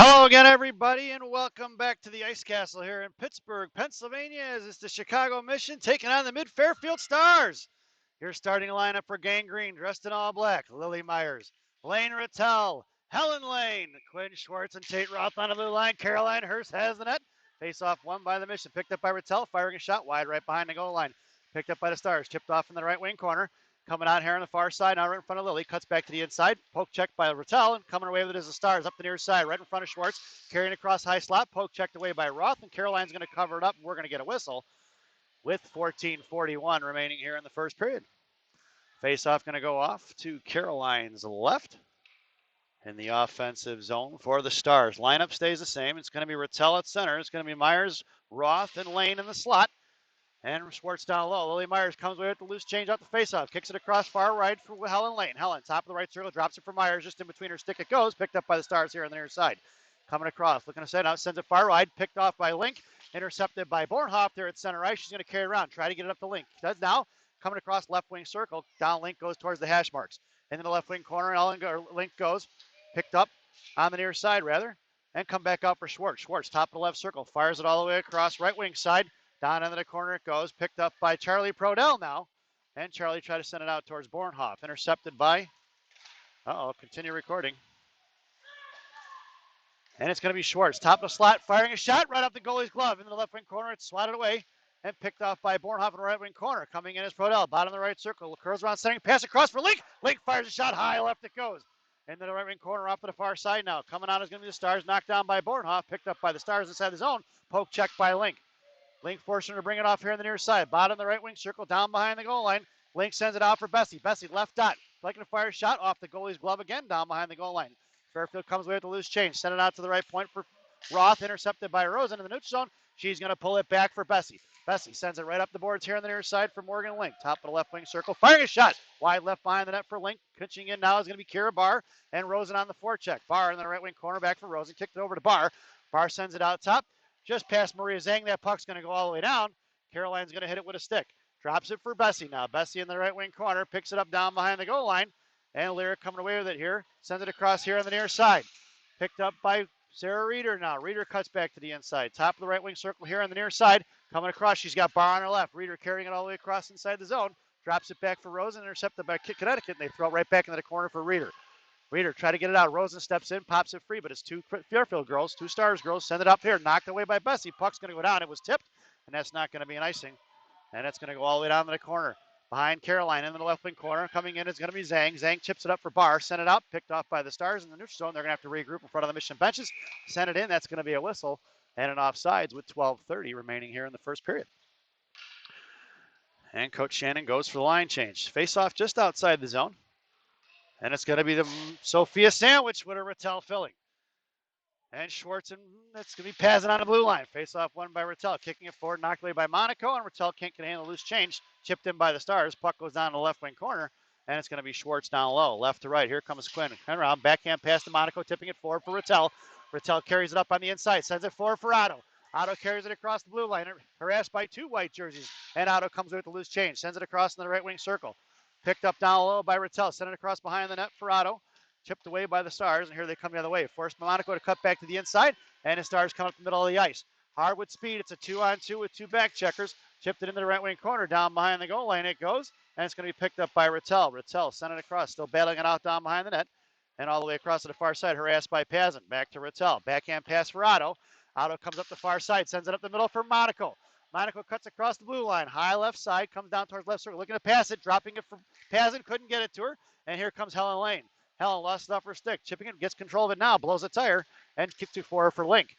Hello again, everybody, and welcome back to the Ice Castle here in Pittsburgh, Pennsylvania, as it's the Chicago Mission taking on the Mid-Fairfield Stars. Your starting lineup for Gang Green, dressed in all black: Lily Myers, Lane Rattel, Helen Lane, Quinn Schwartz, and Tate Roth on the blue line. Caroline Hurst has the net. Face-off won by the Mission, picked up by Rattel, firing a shot wide right behind the goal line. Picked up by the Stars, chipped off in the right wing corner. Coming out here on the far side, now right in front of Lily. Cuts back to the inside. Poke check by Rattel, and coming away with it is the Stars up the near side, right in front of Schwartz. Carrying across high slot. Poke checked away by Roth, and Caroline's going to cover it up. We're going to get a whistle with 14:41 remaining here in the first period. Face-off going to go off to Caroline's left in the offensive zone for the Stars. Lineup stays the same. It's going to be Rattel at center. It's going to be Myers, Roth, and Lane in the slot. And Schwartz down low. Lily Myers comes away with the loose change out the faceoff. Kicks it across far right for Helen Lane. Helen, top of the right circle, drops it for Myers. Just in between her stick it goes. Picked up by the Stars here on the near side. Coming across, looking to set out, sends it far wide. Picked off by Link. Intercepted by Bornhoff there at center ice. She's going to carry around. Try to get it up the Link. Does now. Coming across left wing circle. Down Link goes towards the hash marks. Into the left wing corner. Link goes. Picked up on the near side, rather. And come back out for Schwartz. Schwartz, top of the left circle. Fires it all the way across right wing side. Down into the corner it goes, picked up by Charlie Prodell now. And Charlie tried to send it out towards Bornhoff. Intercepted by, continue recording. And it's going to be Schwartz, top of the slot, firing a shot right off the goalie's glove. Into the left wing corner, it's swatted away and picked off by Bornhoff in the right wing corner. Coming in is Prodell, bottom of the right circle. Curls around centering, pass across for Link. Link fires a shot high, left it goes. Into the right wing corner off to the far side now. Coming out is going to be the Stars, knocked down by Bornhoff, picked up by the Stars inside the zone. Poke check by Link. Link forcing her to bring it off here on the near side. Bottom of the right wing circle, down behind the goal line. Link sends it out for Bessie. Bessie left dot. Looking to fire a shot off the goalie's glove again, down behind the goal line. Fairfield comes away with the loose change. Send it out to the right point for Roth. Intercepted by Rosen in the neutral zone. She's going to pull it back for Bessie. Bessie sends it right up the boards here on the near side for Morgan Link. Top of the left wing circle. Firing a shot. Wide left behind the net for Link. Pitching in now is going to be Kira Barr and Rosen on the forecheck. Barr in the right wing corner, back for Rosen. Kicked it over to Barr. Barr sends it out top. Just past Maria Zhang. That puck's going to go all the way down. Caroline's going to hit it with a stick. Drops it for Bessie now. Bessie in the right wing corner. Picks it up down behind the goal line. And Lyric coming away with it here. Sends it across here on the near side. Picked up by Sarah Reeder now. Reeder cuts back to the inside. Top of the right wing circle here on the near side. Coming across. She's got Barr on her left. Reeder carrying it all the way across inside the zone. Drops it back for Rosen. Intercepted by Connecticut. And they throw it right back into the corner for Reeder. Reeder try to get it out. Rosen steps in, pops it free, but it's two Fairfield girls, two Stars girls. Send it up here. Knocked away by Bessie. Puck's going to go down. It was tipped. And that's not going to be an icing. And it's going to go all the way down to the corner. Behind Caroline in the left wing corner. Coming in is going to be Zhang. Zhang chips it up for Barr. Sent it out. Picked off by the Stars in the neutral zone. They're going to have to regroup in front of the Mission benches. Send it in. That's going to be a whistle and an offsides with 12:30 remaining here in the first period. And Coach Shannon goes for the line change. Face off just outside the zone. And it's going to be the Sophia sandwich with a Rattel filling. And Schwartz, and it's going to be passing on the blue line. Face-off won by Rattel. Kicking it forward, knocked away by Monaco, and Rattel can't get handle loose change. Chipped in by the Stars. Puck goes down to the left wing corner, and it's going to be Schwartz down low. Left to right. Here comes Quinn. Turn around. Backhand pass to Monaco, tipping it forward for Rattel. Rattel carries it up on the inside. Sends it forward for Otto. Otto carries it across the blue line. Harassed by two white jerseys. And Otto comes with the loose change. Sends it across in the right wing circle. Picked up down low by Rattel. Sent it across behind the net for Otto. Chipped away by the Stars, and here they come the other way. Forced Monaco to cut back to the inside, and the Stars come up the middle of the ice. Hard with speed. It's a 2-on-2 with two back checkers. Chipped it into the right wing corner, down behind the goal line it goes, and it's going to be picked up by Rattel. Rattel sent it across, still battling it out down behind the net, and all the way across to the far side, harassed by Pazin. Back to Rattel. Backhand pass for Otto. Otto comes up the far side, sends it up the middle for Monaco. Monaco cuts across the blue line, high left side, comes down towards left circle, looking to pass it, dropping it for Pazin, couldn't get it to her, and here comes Helen Lane. Helen lost it off her stick, chipping it, gets control of it now, blows a tire, and kicks it forward for Link.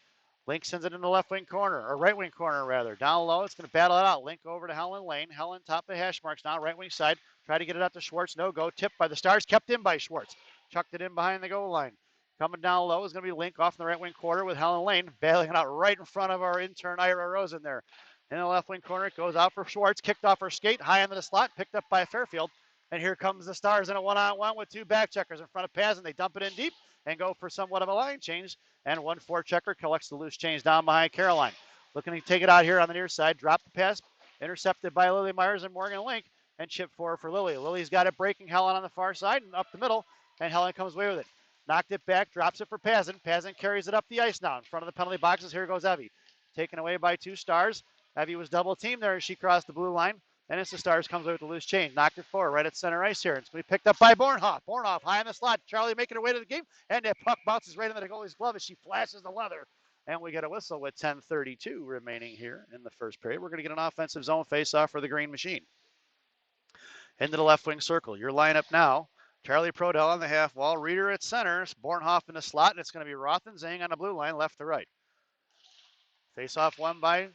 Link sends it in the left wing corner, or right wing corner rather. Down low, it's going to battle it out. Link over to Helen Lane. Helen top of hash marks now, right wing side. Try to get it out to Schwartz, no go. Tipped by the Stars, kept in by Schwartz. Chucked it in behind the goal line. Coming down low is going to be Link off in the right wing corner with Helen Lane, battling it out right in front of our intern Ira Rosen there. In the left wing corner, it goes out for Schwartz, kicked off her skate, high into the slot, picked up by Fairfield. And here comes the Stars in a one-on-one with two back checkers in front of Paz, and they dump it in deep and go for somewhat of a line change. And 1-4 checker collects the loose change down behind Caroline. Looking to take it out here on the near side. Drop the pass. Intercepted by Lily Myers and Morgan Link. And chip forward for Lily. Lily's got it breaking Helen on the far side and up the middle. And Helen comes away with it. knocked it back, drops it for Pazin. Pazin carries it up the ice now in front of the penalty boxes. Here goes Evie. Taken away by 2 Stars. Evie was double teamed there as she crossed the blue line. And it's the Stars comes away with the loose change. Knocked it forward right at center ice here. It's going to be picked up by Bornhoff. Bornhoff high in the slot. Charlie making her way to the game. And that puck bounces right into the goalie's glove as she flashes the leather. And we get a whistle with 10:32 remaining here in the first period. We're going to get an offensive zone face-off for the Green Machine. Into the left wing circle. Your lineup now. Charlie Prodell on the half wall. Reeder at center. Bornhoff in the slot. And it's going to be Roth and Zang on the blue line left to right. Face-off won by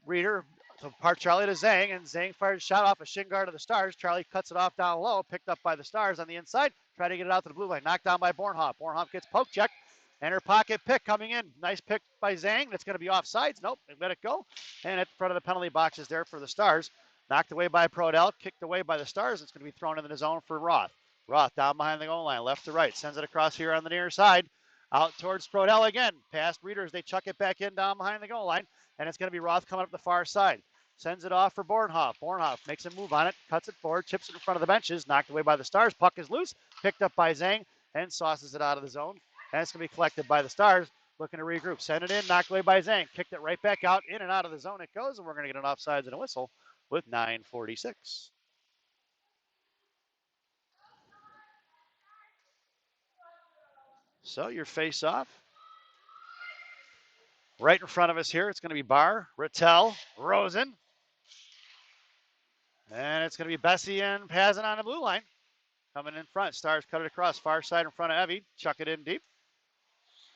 Reeder. So part Charlie to Zang, and Zang fires a shot off a shin guard of the Stars. Charlie cuts it off down low, picked up by the Stars on the inside. Try to get it out to the blue line. Knocked down by Bornhoff. Bornhoff gets poke checked, and her pocket pick coming in. Nice pick by Zang. That's going to be offsides. Nope, they let it go. And at the front of the penalty box is there for the Stars. Knocked away by Prodell, kicked away by the Stars. It's going to be thrown into the zone for Roth. Roth down behind the goal line, left to right. Sends it across here on the near side. Out towards Prodell again. Past Reeder as they chuck it back in down behind the goal line. And it's going to be Roth coming up the far side. Sends it off for Bornhoff. Bornhoff makes a move on it, cuts it forward, chips it in front of the benches, knocked away by the Stars. Puck is loose, picked up by Zang, and sauces it out of the zone. And it's going to be collected by the Stars, looking to regroup. Send it in, knocked away by Zang. Kicked it right back out, in and out of the zone it goes, and we're going to get an offsides and a whistle with 9:46. So your face-off. Right in front of us here, it's going to be Barr, Rattel, Rosen. And it's going to be Bessie and Pazin on the blue line. Coming in front. Stars cut it across. Far side in front of Evie. Chuck it in deep.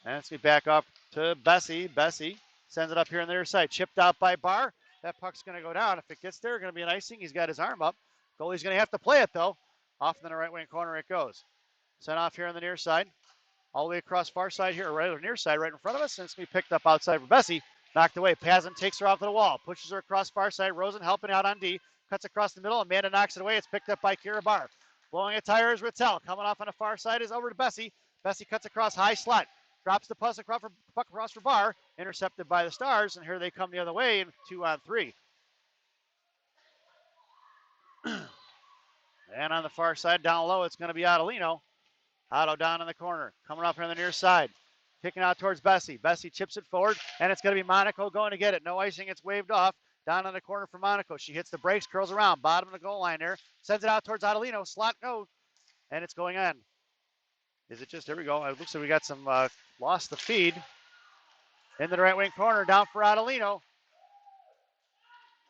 And it's going to be back up to Bessie. Bessie sends it up here on the other side. Chipped out by Barr. That puck's going to go down. If it gets there, going to be an icing. He's got his arm up. Goalie's going to have to play it, though. Off in the right wing corner it goes. Sent off here on the near side. All the way across far side here, right on the near side, right in front of us. And it's going to be picked up outside for Bessie. Knocked away. Pazin takes her off to the wall. Pushes her across far side. Rosen helping out on D. Cuts across the middle. Amanda knocks it away. It's picked up by Kira Barr. Blowing a tire is Rattel. Coming off on the far side is over to Bessie. Bessie cuts across high slot. Drops the puck across for Barr. Intercepted by the Stars. And here they come the other way in 2-on-3. And on the far side down low, it's going to be Adelino. Otto down in the corner. Coming off here on the near side. Kicking out towards Bessie. Bessie chips it forward. And it's going to be Monaco going to get it. No icing. It's waved off. Down in the corner for Monaco. She hits the brakes, curls around, bottom of the goal line there. Sends it out towards Adelino. Slot goes. And it's going on. Is it just, there we go. It looks like we got some, lost the feed. Into the right wing corner, down for Adelino.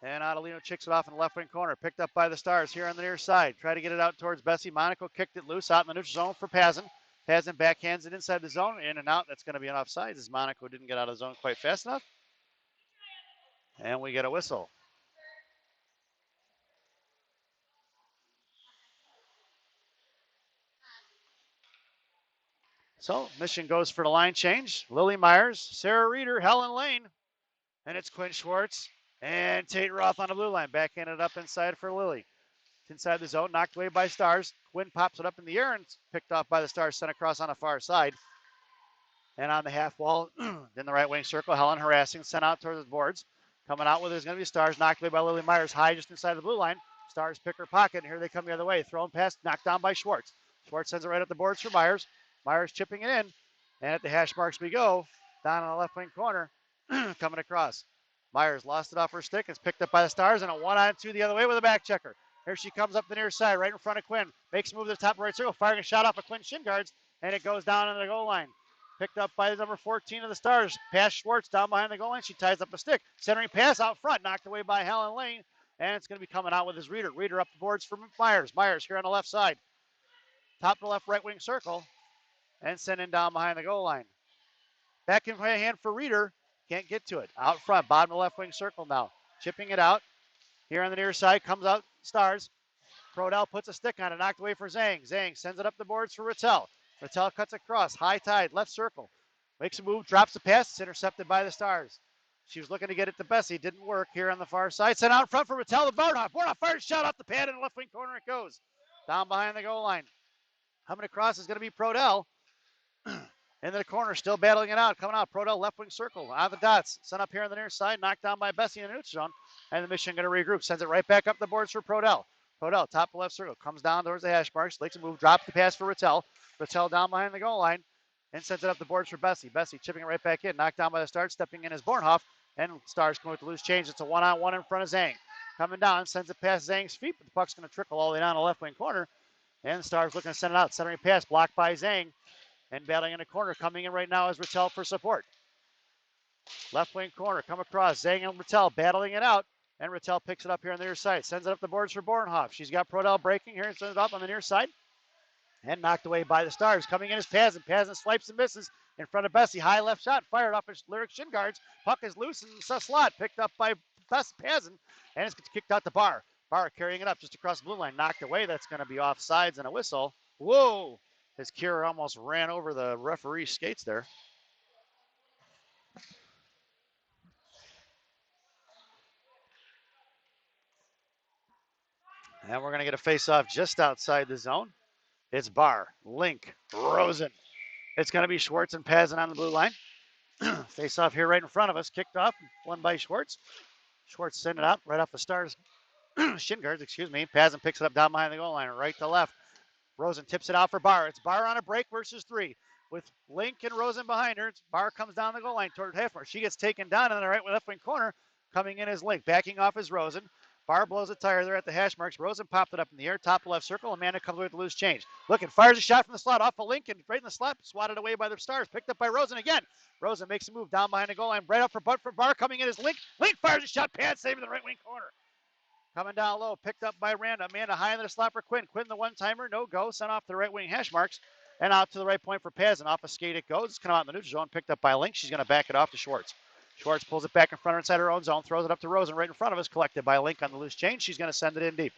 And Adelino chicks it off in the left wing corner. Picked up by the Stars here on the near side. Try to get it out towards Bessie. Monaco kicked it loose out in the neutral zone for Pazin. Pazin backhands it inside the zone. In and out. That's going to be an offside as Monaco didn't get out of the zone quite fast enough. And we get a whistle. So Mission goes for the line change. Lily Myers, Sarah Reeder, Helen Lane. And it's Quinn Schwartz and Tate Roth on the blue line. Backhanded up inside for Lily. It's inside the zone, knocked away by Stars. Quinn pops it up in the air and it's picked off by the Stars, sent across on the far side. And on the half wall, in the right wing circle, Helen harassing, sent out towards the boards. Coming out with it is going to be Stars, knocked away by Lily Myers, high just inside the blue line. Stars pick her pocket, and here they come the other way. Thrown past, knocked down by Schwartz. Schwartz sends it right at the boards for Myers. Myers chipping it in, and at the hash marks we go. Down on the left wing corner, coming across. Myers lost it off her stick. It's picked up by the Stars, and a 1-on-2 the other way with a back checker. Here she comes up the near side, right in front of Quinn. Makes a move to the top right circle, firing a shot off of Quinn's shin guards, and it goes down on the goal line. Picked up by the number 14 of the Stars. Pass Schwartz down behind the goal line. She ties up a stick. Centering pass out front. Knocked away by Helen Lane. And it's going to be coming out with his Reeder. Reeder up the boards for Myers. Myers here on the left side. Top to left right wing circle. And sent in down behind the goal line. Back in hand for Reeder. Can't get to it. Out front. Bottom of the left wing circle now. Chipping it out. Here on the near side. Comes out Stars. Prodell puts a stick on it. Knocked away for Zang. Zang sends it up the boards for Rattel. Rattel cuts across, high tide, left circle. Makes a move, drops the pass, it's intercepted by the Stars. She was looking to get it to Bessie, didn't work here on the far side. Sent out in front for Rattel to Bornhoff. Bornhoff fires a shot off the pad in the left wing corner it goes. Down behind the goal line. Coming across is going to be Prodell. Into the corner, still battling it out. Coming out, Prodell left wing circle, on the dots. Sent up here on the near side, knocked down by Bessie in the neutral zone. And the Mission going to regroup, sends it right back up the boards for Prodell. Podell, top of the left circle, comes down towards the hash marks, makes a move, drops the pass for Rattel. Rattel down behind the goal line and sends it up the boards for Bessie. Bessie chipping it right back in, knocked down by the Stars, stepping in as Bornhoff, and Stars come with the loose change. It's a one-on-one in front of Zhang. Coming down, sends it past Zhang's feet, but the puck's going to trickle all the way down the left wing corner. And the Stars looking to send it out. Centering pass, blocked by Zhang. And battling in the corner, coming in right now is Rattel for support. Left wing corner, come across. Zhang and Rattel battling it out. And Rattel picks it up here on the near side. Sends it up the boards for Bornhoff. She's got Prodell breaking here and sends it up on the near side. And knocked away by the Stars. Coming in is Pazin. Pazin swipes and misses in front of Bessie. High left shot fired off his Lyric shin guards. Puck is loose in the slot. Picked up by Pazin. And it's kicked out to Barr. Barr carrying it up just across the blue line. Knocked away. That's going to be offsides and a whistle. Whoa! As Kira almost ran over the referee's skates there. And we're going to get a face-off just outside the zone. It's Barr, Link, Rosen. It's going to be Schwartz and Pazin on the blue line. Face-off here right in front of us. Kicked off, won by Schwartz. Schwartz sent it out right off the Stars' shin guards, excuse me. Pazin picks it up down behind the goal line, right to left. Rosen tips it out for Barr. It's Barr on a break versus 3. With Link and Rosen behind her, Barr comes down the goal line toward Heffner. She gets taken down in the right left wing corner. Coming in is Link. Backing off is Rosen. Barr blows a tire there at the hash marks. Rosen popped it up in the air, top left circle. Amanda comes away with the loose change. Looking, fires a shot from the slot off of Lincoln, right in the slot, swatted away by the Stars. Picked up by Rosen again. Rosen makes a move down behind the goal line, right up for butt for Barr. Coming in is Link. Link fires a shot, pad save in the right wing corner. Coming down low, picked up by Randa. Amanda high in the slot for Quinn. Quinn the one-timer, no go, sent off the right wing hash marks. And out to the right point for Pazin. Off a skate it goes. It's coming out in the neutral zone, picked up by Link. She's going to back it off to Schwartz. Schwartz pulls it back in front of her inside her own zone, throws it up to Rosen right in front of us, collected by Link on the loose change. She's going to send it in deep.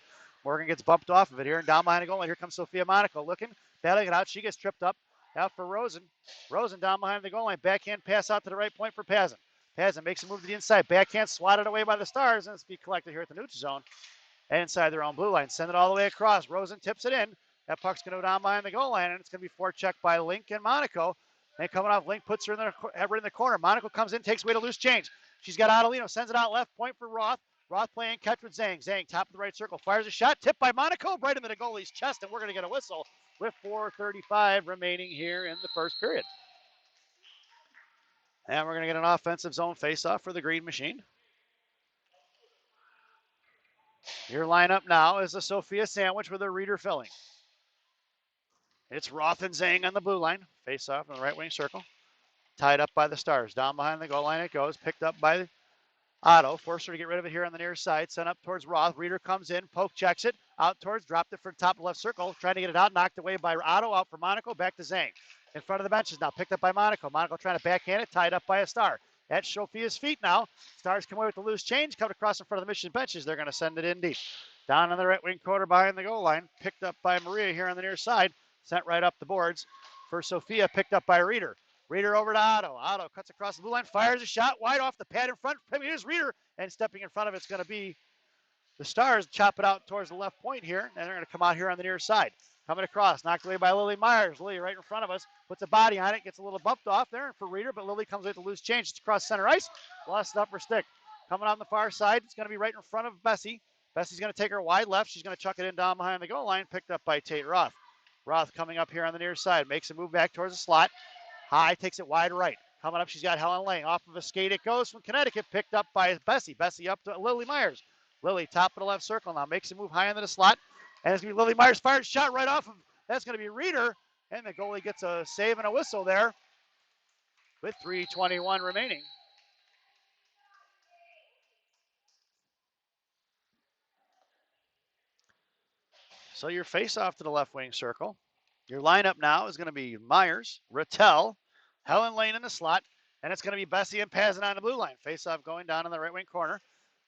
Morgan gets bumped off of it here and down behind the goal line. Here comes Sophia Monaco looking, battling it out. She gets tripped up. Out for Rosen. Rosen down behind the goal line. Backhand pass out to the right point for Pazin. Pazin makes a move to the inside. Backhand swatted away by the Stars, and it's be collected here at the neutral zone and inside their own blue line. Send it all the way across. Rosen tips it in. That puck's going to go down behind the goal line, and it's going to be forechecked by Link and Monaco. And coming off, Link puts her in the corner. Monaco comes in, takes away to loose change. She's got Adelino, sends it out left point for Roth. Roth playing catch with Zhang. Zhang, top of the right circle, fires a shot, tipped by Monaco, right into the goalie's chest, and we're going to get a whistle with 4:35 remaining here in the first period. And we're going to get an offensive zone faceoff for the Green Machine. Your lineup now is a Sophia sandwich with a Reader filling. It's Roth and Zhang on the blue line. Face off in the right wing circle. Tied up by the Stars. Down behind the goal line it goes. Picked up by Otto. Forced her to get rid of it here on the near side. Sent up towards Roth. Reader comes in. Poke checks it. Out towards. Dropped it for top left circle. Trying to get it out. Knocked away by Otto. Out for Monaco. Back to Zhang. In front of the benches now. Picked up by Monaco. Monaco trying to backhand it. Tied up by a Star. At Sophia's feet now. Stars come away with the loose change. Coming across in front of the Mission benches. They're going to send it in deep. Down on the right wing quarter behind the goal line. Picked up by Maria here on the near side. Sent right up the boards for Sophia. Picked up by Reader. Reader over to Otto. Otto cuts across the blue line. Fires a shot wide off the pad in front. Here's Reader. And stepping in front of it's going to be the Stars. Chop it out towards the left point here. And they're going to come out here on the near side. Coming across. Knocked away by Lily Myers. Lily right in front of us. Puts a body on it. Gets a little bumped off there for Reader. But Lily comes with the loose change. It's across center ice. Lost the upper stick. Coming on the far side. It's going to be right in front of Bessie. Bessie's going to take her wide left. She's going to chuck it in down behind the goal line. Picked up by Tate Roth. Roth coming up here on the near side. Makes a move back towards the slot. High, takes it wide right. Coming up, she's got Helen Lang. Off of a skate it goes from Connecticut. Picked up by Bessie. Bessie up to Lily Myers. Lily, top of the left circle now. Makes a move high into the slot. And it's going to be Lily Myers. Fired shot right off of. That's going to be Reader. And the goalie gets a save and a whistle there with 3:21 remaining. So your face off to the left wing circle. Your lineup now is going to be Myers, Rattel, Helen Lane in the slot, and it's going to be Bessie and Pazin on the blue line. Face off going down in the right wing corner.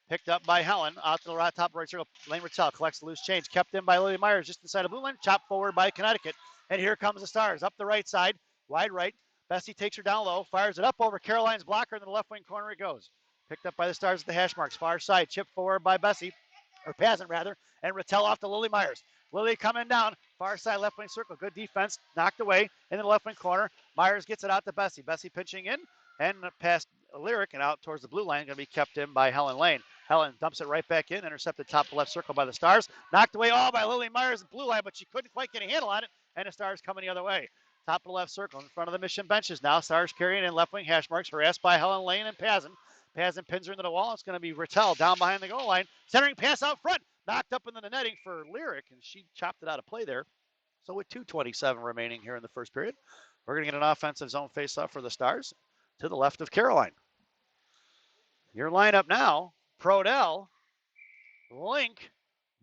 Picked up by Helen. Out to the right, top right circle. Lane Rattel collects the loose change. Kept in by Lily Myers just inside the blue line. Chopped forward by Connecticut. And here comes the Stars. Up the right side. Wide right. Bessie takes her down low. Fires it up over Caroline's blocker. In the left wing corner it goes. Picked up by the Stars at the hash marks. Far side. Chipped forward by Bessie. Or Pazin rather. And Rattel off to Lily Myers. Lily coming down, far side left wing circle. Good defense, knocked away into the left wing corner. Myers gets it out to Bessie. Bessie pitching in and past Lyric and out towards the blue line. Going to be kept in by Helen Lane. Helen dumps it right back in, intercepted top left circle by the Stars. Knocked away all by Lily Myers at blue line, but she couldn't quite get a handle on it, and the Stars coming the other way. Top of the left circle in front of the Mission benches now. Stars carrying in left wing hash marks, harassed by Helen Lane and Pazin. Pazin pins her into the wall. It's going to be Rattel down behind the goal line. Centering pass out front. Knocked up into the netting for Lyric, and she chopped it out of play there. So with 2:27 remaining here in the first period, we're going to get an offensive zone faceoff for the Stars to the left of Caroline. Your lineup now, Prodell, Link,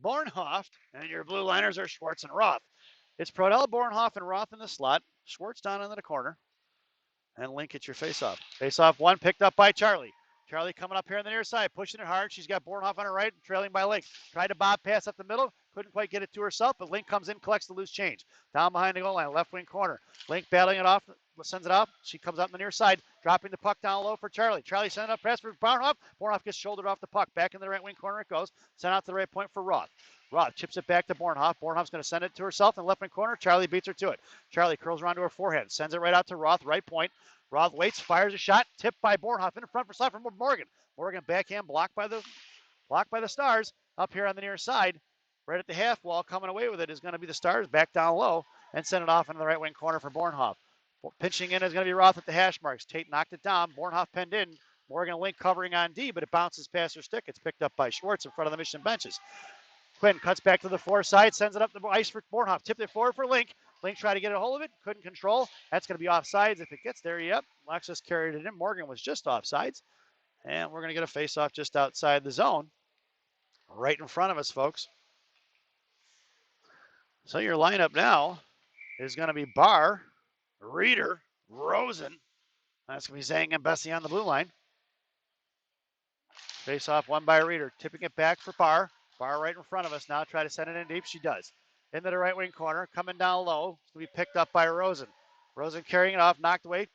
Bornhoft, and your blue liners are Schwartz and Roth. It's Prodell, Bornhoft, and Roth in the slot. Schwartz down into the corner. And Link at your faceoff. Faceoff one picked up by Charlie. Charlie coming up here on the near side, pushing it hard. She's got Bornhoff on her right, trailing by Link. Tried to bob pass up the middle, couldn't quite get it to herself, but Link comes in, collects the loose change. Down behind the goal line, left wing corner. Link battling it off, sends it off. She comes up the near side, dropping the puck down low for Charlie. Charlie sending up pass for Bornhoff. Bornhoff gets shouldered off the puck. Back in the right wing corner it goes. Sent out to the right point for Roth. Roth chips it back to Bornhoff. Bornhoff's going to send it to herself in the left wing corner. Charlie beats her to it. Charlie curls around to her forehand, sends it right out to Roth, right point. Roth waits, fires a shot, tipped by Bornhoff in front for slot from Morgan. Morgan backhand blocked by the Stars up here on the near side. Right at the half wall, coming away with it is going to be the Stars back down low and send it off into the right wing corner for Bornhoff. Pinching in is going to be Roth at the hash marks. Tate knocked it down. Bornhoff pinned in. Morgan Link covering on D, but it bounces past her stick. It's picked up by Schwartz in front of the Mission benches. Quinn cuts back to the far side, sends it up the ice for Bornhoff. Tipped it forward for Link. Link tried to get a hold of it, couldn't control. That's going to be offsides if it gets there. Yep, Alexis carried it in. Morgan was just offsides. And we're going to get a face-off just outside the zone. Right in front of us, folks. So your lineup now is going to be Barr, Reeder, Rosen. That's going to be Zhang and Bessie on the blue line. Face-off one by Reeder. Tipping it back for Barr. Barr right in front of us now. Try to send it in deep. She does. Into the right wing corner. Coming down low. It's going to be picked up by Rosen. Rosen carrying it off. Knocked away.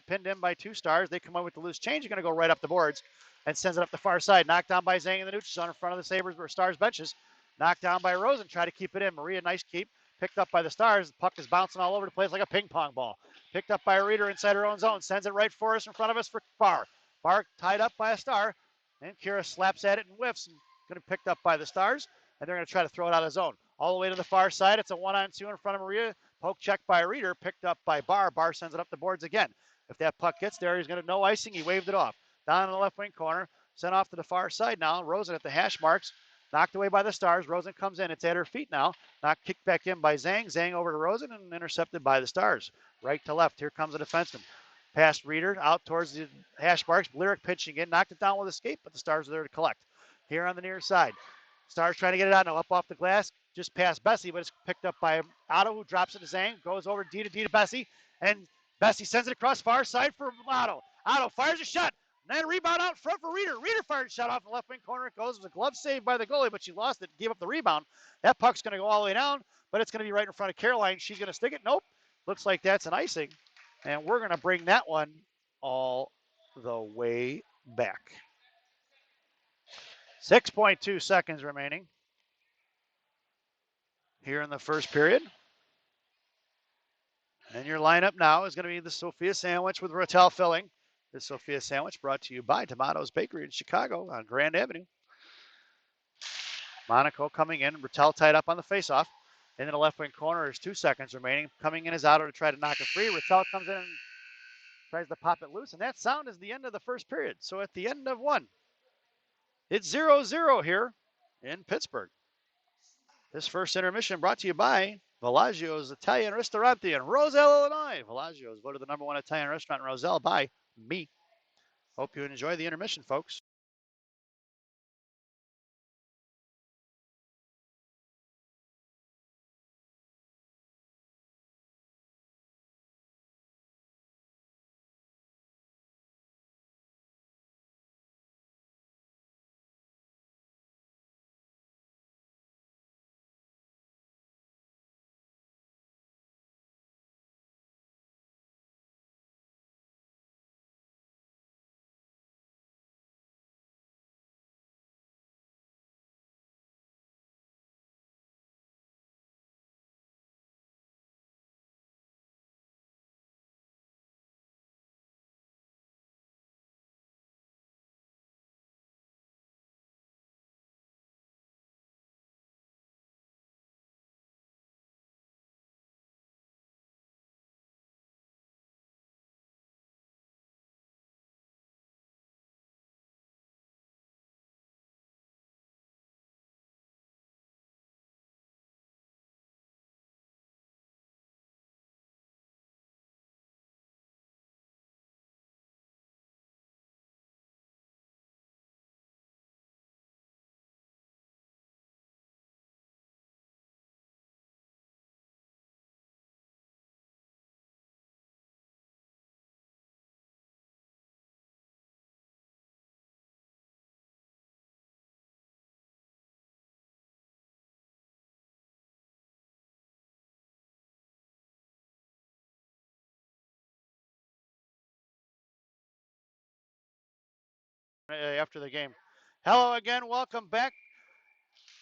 Pinned in by two Stars. They come up with the loose change. You're going to go right up the boards and sends it up the far side. Knocked down by Zhang in the neutral zone in front of the Sabres or Stars benches. Knocked down by Rosen. Try to keep it in. Maria, nice keep. Picked up by the Stars. The puck is bouncing all over the place like a ping pong ball. Picked up by a Reeder inside her own zone. Sends it right for us in front of us for Barr. Barr tied up by a Star. And Kira slaps at it and whiffs. And going to be picked up by the Stars. And they're going to try to throw it out of zone. All the way to the far side. It's a 1-on-2 in front of Maria. Poke check by Reeder. Picked up by Barr. Barr sends it up the boards again. If that puck gets there, he's going to no icing. He waved it off. Down in the left wing corner. Sent off to the far side now. Rosen at the hash marks. Knocked away by the Stars. Rosen comes in. It's at her feet now. Knocked kicked back in by Zhang. Zhang over to Rosen and intercepted by the Stars. Right to left. Here comes the defenseman. Past Reeder. Out towards the hash marks. Lyric pitching in. Knocked it down with escape, but the Stars are there to collect. Here on the near side. Stars trying to get it out now. Up off the glass. Just past Bessie, but it's picked up by Otto, who drops it to Zhang. Goes over D to Bessie. And Bessie sends it across far side for Otto. Otto fires a shot. And then rebound out front for Reeder. Reeder fired a shot off the left wing corner. It goes. It was a glove save by the goalie, but she lost it. Gave up the rebound. That puck's going to go all the way down, but it's going to be right in front of Caroline. She's going to stick it. Nope. Looks like that's an icing. And we're going to bring that one all the way back. 6.2 seconds remaining here in the first period. And your lineup now is going to be the Sophia sandwich with Rattel filling. The Sophia sandwich brought to you by Tomato's Bakery in Chicago on Grand Avenue. Monaco coming in. Rattel tied up on the faceoff. In the left wing corner, there's 2 seconds remaining. Coming in is Otto to try to knock it free. Rattel comes in and tries to pop it loose. And that sound is the end of the first period. So at the end of one, it's 0-0 here in Pittsburgh. This first intermission brought to you by Villaggio's Italian Ristorante in Roselle, Illinois. Villaggio's voted the #1 Italian restaurant in Roselle by me. Hope you enjoy the intermission, folks. after the game. Hello again. Welcome back.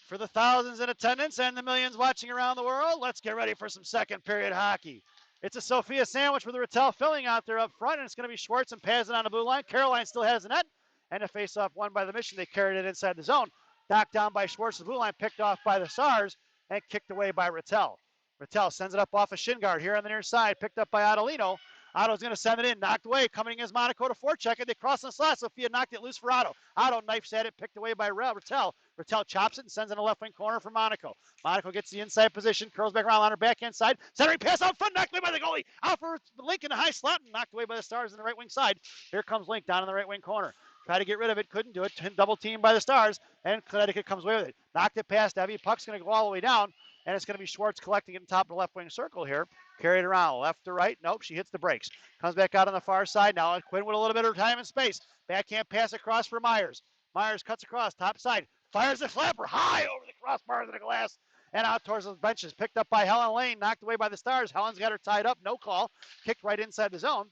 For the thousands in attendance and the millions watching around the world, let's get ready for some second period hockey. It's a Sophia sandwich with a Rattel filling out there up front, and it's going to be Schwartz and Pazin on the blue line. Caroline still has the net, and a face-off won by the Mission. They carried it inside the zone. Knocked down by Schwartz, the blue line, picked off by the Stars, and kicked away by Rattel. Rattel sends it up off a shin guard here on the near side, picked up by Adelino. Otto's going to send it in, knocked away, coming in is Monaco to forecheck it. They cross the slot. Sophia knocked it loose for Otto. Otto knifes at it, picked away by Rattel. Rattel chops it and sends it in the left wing corner for Monaco. Monaco gets the inside position, curls back around on her backhand side. Centering pass out front, knocked away by the goalie. Out for Link in the high slot and knocked away by the Stars in the right wing side. Here comes Link down in the right wing corner. Try to get rid of it, couldn't do it. Double teamed by the Stars, and Connecticut comes away with it. Knocked it past Evie. Puck's going to go all the way down, and it's going to be Schwartz collecting it in top of the left wing circle here. Carried around, left to right. Nope, she hits the brakes. Comes back out on the far side now. Quinn with a little bit of time and space. Backhand pass across for Myers. Myers cuts across, top side. Fires the flapper high over the crossbars of the glass and out towards the benches. Picked up by Helen Lane, knocked away by the Stars. Helen's got her tied up, no call. Kicked right inside the zone.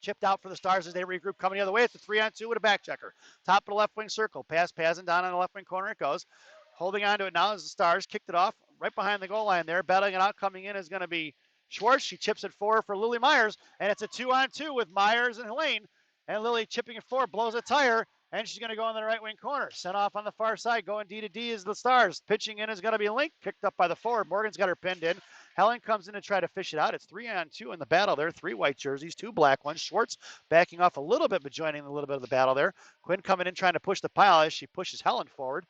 Chipped out for the Stars as they regroup coming the other way. It's a 3-on-2 with a back checker. Top of the left wing circle. Pass Pazin down on the left wing corner it goes. Holding on to it now as the Stars kicked it off right behind the goal line there. Battling it out coming in is going to be Schwartz. She chips it forward for Lily Myers, and it's a 2-on-2 with Myers and Helene. And Lily chipping it forward, blows a tire, and she's going to go in the right wing corner. Sent off on the far side, going D to D is the Stars. Pitching in is going to be Link, picked up by the forward. Morgan's got her pinned in. Helen comes in to try to fish it out. It's 3-on-2 in the battle there. 3 white jerseys, 2 black ones. Schwartz backing off a little bit, but joining a little bit of the battle there. Quinn coming in trying to push the pile as she pushes Helen forward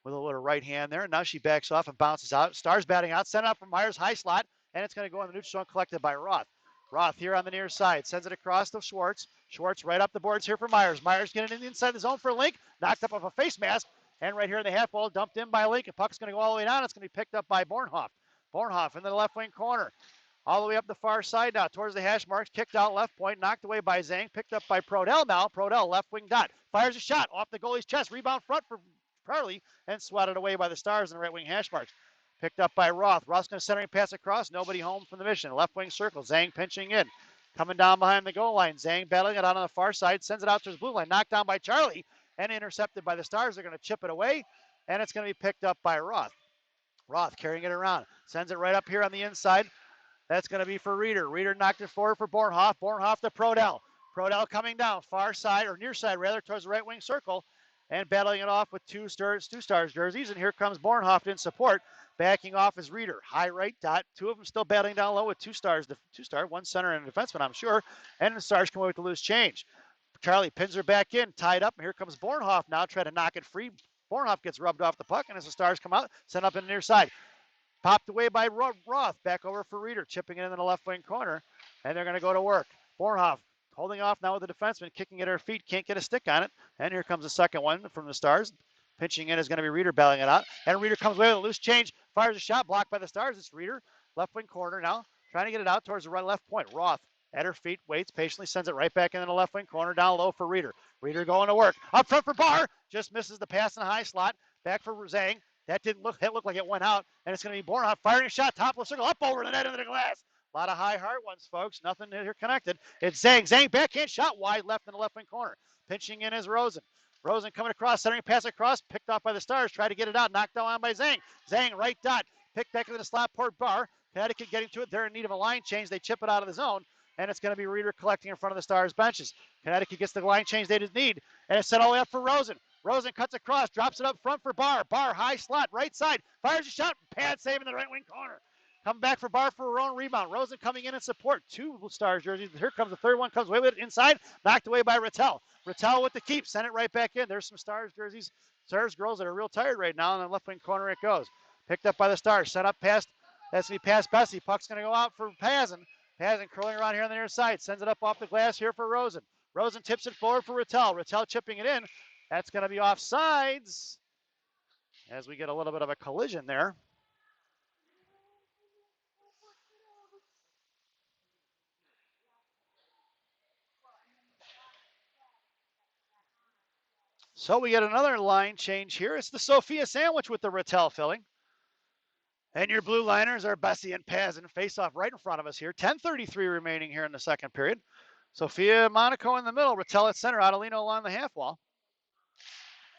with a little right hand there. Now she backs off and bounces out. Stars batting out, sent out from Myers, high slot, and it's going to go in the neutral zone, collected by Roth. Roth here on the near side, sends it across to Schwartz. Schwartz right up the boards here for Myers. Myers getting in the inside the zone for Link, knocked up off a face mask, and right here in the half wall, dumped in by Link, and puck's going to go all the way down. It's going to be picked up by Bornhoff. Bornhoff into the left wing corner. All the way up the far side now towards the hash marks. Kicked out left point. Knocked away by Zhang. Picked up by Prodell now. Prodell left wing dot. Fires a shot off the goalie's chest. Rebound front for Parley and swatted away by the Stars in the right wing hash marks. Picked up by Roth. Roth's going to centering pass across. Nobody home from the Mission. Left wing circle. Zhang pinching in. Coming down behind the goal line. Zhang battling it out on the far side. Sends it out to his blue line. Knocked down by Charlie and intercepted by the Stars. They're going to chip it away. And it's going to be picked up by Roth. Roth carrying it around. Sends it right up here on the inside. That's going to be for Reeder. Reeder knocked it forward for Bornhoff. Bornhoff to Prodell. Prodell coming down far side, or near side rather, towards the right wing circle. And battling it off with two Stars jerseys. And here comes Bornhoff in support. Backing off is Reeder. High right dot. 2 of them still battling down low with 2 Stars. 2 star, 1 center and a defenseman, I'm sure. And the Stars come away with the loose change. Charlie pins her back in, tied up. And here comes Bornhoff now, trying to knock it free. Bornhoff gets rubbed off the puck, and as the Stars come out, sent up in the near side. Popped away by Roth. Back over for Reeder, chipping it in the left wing corner. And they're going to go to work. Bornhoff holding off now with the defenseman, kicking at her feet, can't get a stick on it. And here comes the second one from the Stars. Pitching in is going to be Reeder battling it out. And Reeder comes away with a loose change, fires a shot, blocked by the Stars. It's Reeder, left wing corner now, trying to get it out towards the right left point. Roth at her feet, waits patiently, sends it right back into the left wing corner, down low for Reeder. Reeder going to work. Up front for Barr, just misses the pass in the high slot. Back for Zhang. That didn't look like it went out. And it's going to be Bornhoff firing a shot, top left circle, up over the net into the glass. A lot of high heart ones, folks. Nothing here connected. It's Zhang. Zhang backhand shot wide left in the left wing corner. Pinching in is Rosen. Rosen coming across, centering pass across, picked off by the Stars, tried to get it out, knocked down by Zhang. Zhang, right dot, picked back into the slot port Bar. Connecticut getting to it. They're in need of a line change. They chip it out of the zone, and it's going to be Reeder collecting in front of the Stars benches. Connecticut gets the line change they didn't need, and it's set all the way up for Rosen. Rosen cuts across, drops it up front for Barr. Barr, high slot, right side, fires a shot, pad save in the right wing corner. Come back for Barr for her own rebound. Rosen coming in support. 2 Stars jerseys. Here comes the third one. Comes away with it inside. Knocked away by Rattel. Rattel with the keep. Sent it right back in. There's some Stars jerseys. Stars girls that are real tired right now. And the left wing corner it goes. Picked up by the Stars. Set up past. That's going to be past Bessie. Puck's going to go out for Pazin. Pazin curling around here on the near side. Sends it up off the glass here for Rosen. Rosen tips it forward for Rattel. Rattel chipping it in. That's going to be offsides. As we get a little bit of a collision there. So we get another line change here. It's the Sophia sandwich with the Rattel filling. And your blue liners are Bessie and Pazin. Face off right in front of us here. 10:33 remaining here in the second period. Sophia, Monaco in the middle. Rattel at center. Adelino along the half wall.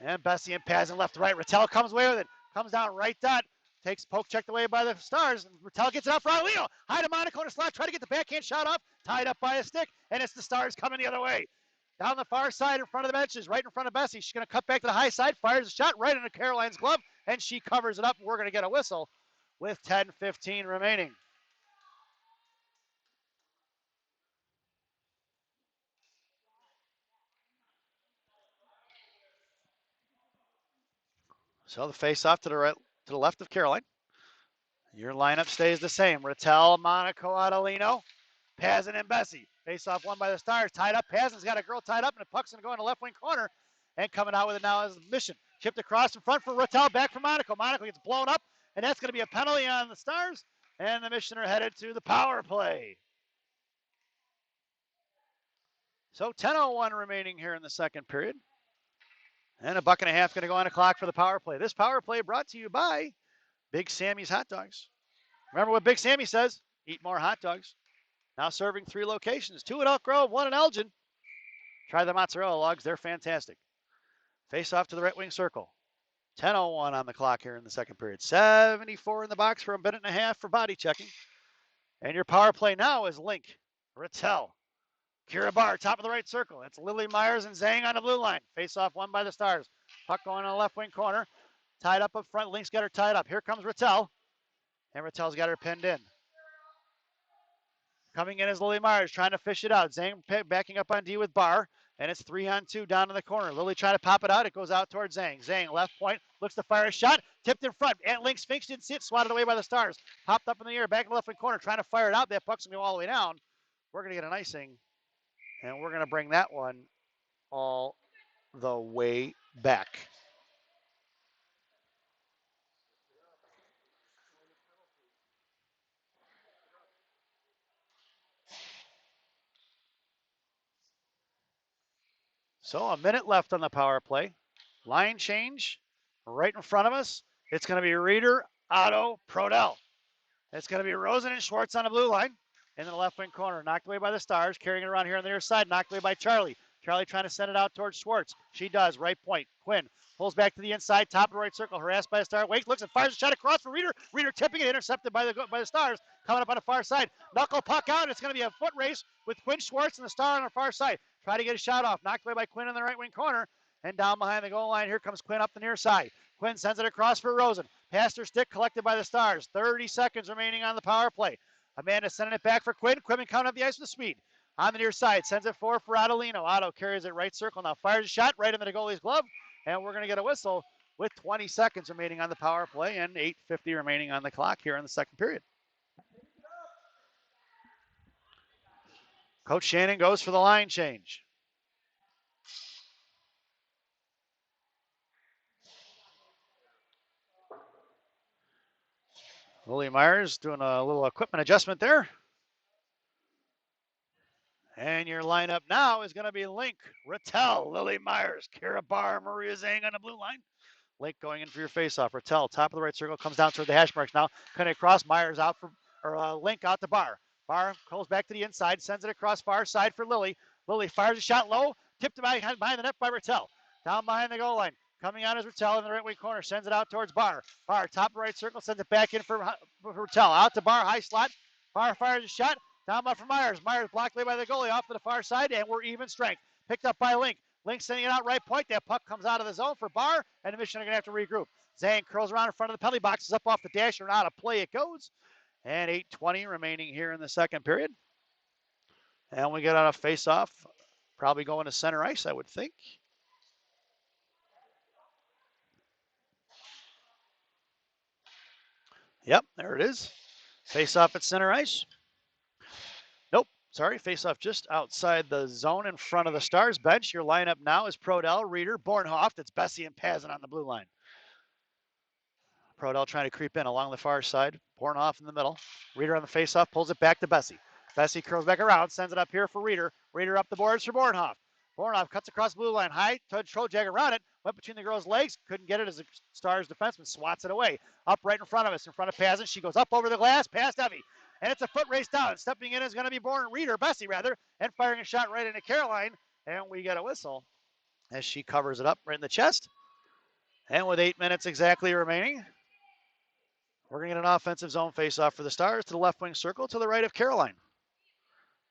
And Bessie and Pazin left to right. Rattel comes away with it. Comes down right dot. Takes poke checked away by the Stars. Rattel gets it up for Arlino. High to Monaco in a slot. Try to get the backhand shot off. Tied up by a stick. And it's the Stars coming the other way. Down the far side in front of the benches. Right in front of Bessie. She's going to cut back to the high side. Fires a shot right into Caroline's glove. And she covers it up. We're going to get a whistle with 10:15 remaining. So the face-off to the right, to the left of Caroline. Your lineup stays the same. Rattel, Monaco, Adelino, Pazin, and Bessie. Face-off won by the Stars. Tied up. Pazin's got a girl tied up, and the puck's going to go in the left wing corner. And coming out with it now is Mission. Chipped across in front for Rattel. Back for Monaco. Monaco gets blown up, and that's going to be a penalty on the Stars. And the Mission are headed to the power play. So 10:01 remaining here in the second period. And $1.50 going to go on the clock for the power play. This power play brought to you by Big Sammy's Hot Dogs. Remember what Big Sammy says? Eat more hot dogs. Now serving 3 locations, 2 at Elk Grove, 1 in Elgin. Try the mozzarella logs. They're fantastic. Face off to the right wing circle. 10:01 on the clock here in the second period. 74 in the box for a minute and a half for body checking. And your power play now is Link, Rattel, Kira Barr, top of the right circle. It's Lily Myers and Zhang on the blue line. Face off won by the Stars. Puck going on the left wing corner. Tied up front. Link's got her tied up. Here comes Rattel. And Rattel's got her pinned in. Coming in is Lily Myers trying to fish it out. Zhang backing up on D with Barr. And it's 3-on-2 down in the corner. Lily trying to pop it out. It goes out towards Zhang. Zhang left point. Looks to fire a shot. Tipped in front. And Link Sphinx didn't see it. Swatted away by the Stars. Popped up in the air. Back in the left wing corner. Trying to fire it out. That puck's going to go all the way down. We're going to get an icing. And we're going to bring that one all the way back. So a minute left on the power play. Line change right in front of us. It's going to be Reeder, Otto, Prodell. It's going to be Rosen and Schwartz on the blue line. In the left wing corner, knocked away by the Stars, carrying it around here on the near side, knocked away by Charlie. Charlie trying to send it out towards Schwartz. She does, right point. Quinn pulls back to the inside, top of the right circle, harassed by the Star. Waits, looks and fires a shot across for Reeder. Reeder tipping it, intercepted by the Stars. Coming up on the far side. Knuckle puck out. It's going to be a foot race with Quinn Schwartz and the Star on the far side. Try to get a shot off. Knocked away by Quinn in the right wing corner. And down behind the goal line, here comes Quinn up the near side. Quinn sends it across for Rosen. Past her stick, collected by the Stars. 30 seconds remaining on the power play. Amanda sending it back for Quinn. Quinn coming up the ice with speed. On the near side, sends it forward for Adelino. Otto carries it right circle. Now fires a shot right into the goalie's glove. And we're going to get a whistle with 20 seconds remaining on the power play and 8:50 remaining on the clock here in the second period. Coach Shannon goes for the line change. Lily Myers doing a little equipment adjustment there. And your lineup now is going to be Link, Rattel, Lily Myers, Kira Barr, Maria Zhang on the blue line. Link going in for your faceoff. Rattel, top of the right circle, comes down toward the hash marks now. Cutting across, Myers out for, Link out to Barr. Barr pulls back to the inside, sends it across far side for Lily. Lily fires a shot low, tipped behind the net by Rattel. Down behind the goal line. Coming out is Rattel in the right wing corner, sends it out towards Barr. Barr, top of the right circle, sends it back in for Rattel. Out to Barr, high slot. Barr fires a shot. Down by for Myers. Myers blocked away by the goalie off to the far side, and we're even strength. Picked up by Link. Link sending it out right point. That puck comes out of the zone for Barr, and the Mission are going to have to regroup. Zhang curls around in front of the penalty box. Is up off the dasher and out of play it goes. And 8:20 remaining here in the second period. And we get on a face-off. Probably going to center ice, I would think. Yep, there it is. Face-off at center ice. Nope, sorry, face-off just outside the zone in front of the Stars bench. Your lineup now is Prodell, Reeder, Bornhoff. That's Bessie and Pazin on the blue line. Prodell trying to creep in along the far side. Bornhoff in the middle. Reeder on the face-off, pulls it back to Bessie. Bessie curls back around, sends it up here for Reeder. Reeder up the boards for Bornhoff. Bornhoff cuts across the blue line, high, troll jag around it, went between the girl's legs, couldn't get it as the Stars defenseman swats it away. Up right in front of us, in front of Pazin. She goes up over the glass, past Evie. And it's a foot race down. Stepping in is going to be Bessie, and firing a shot right into Caroline. And we get a whistle as she covers it up right in the chest. And with 8 minutes exactly remaining, we're going to get an offensive zone faceoff for the Stars to the left wing circle to the right of Caroline.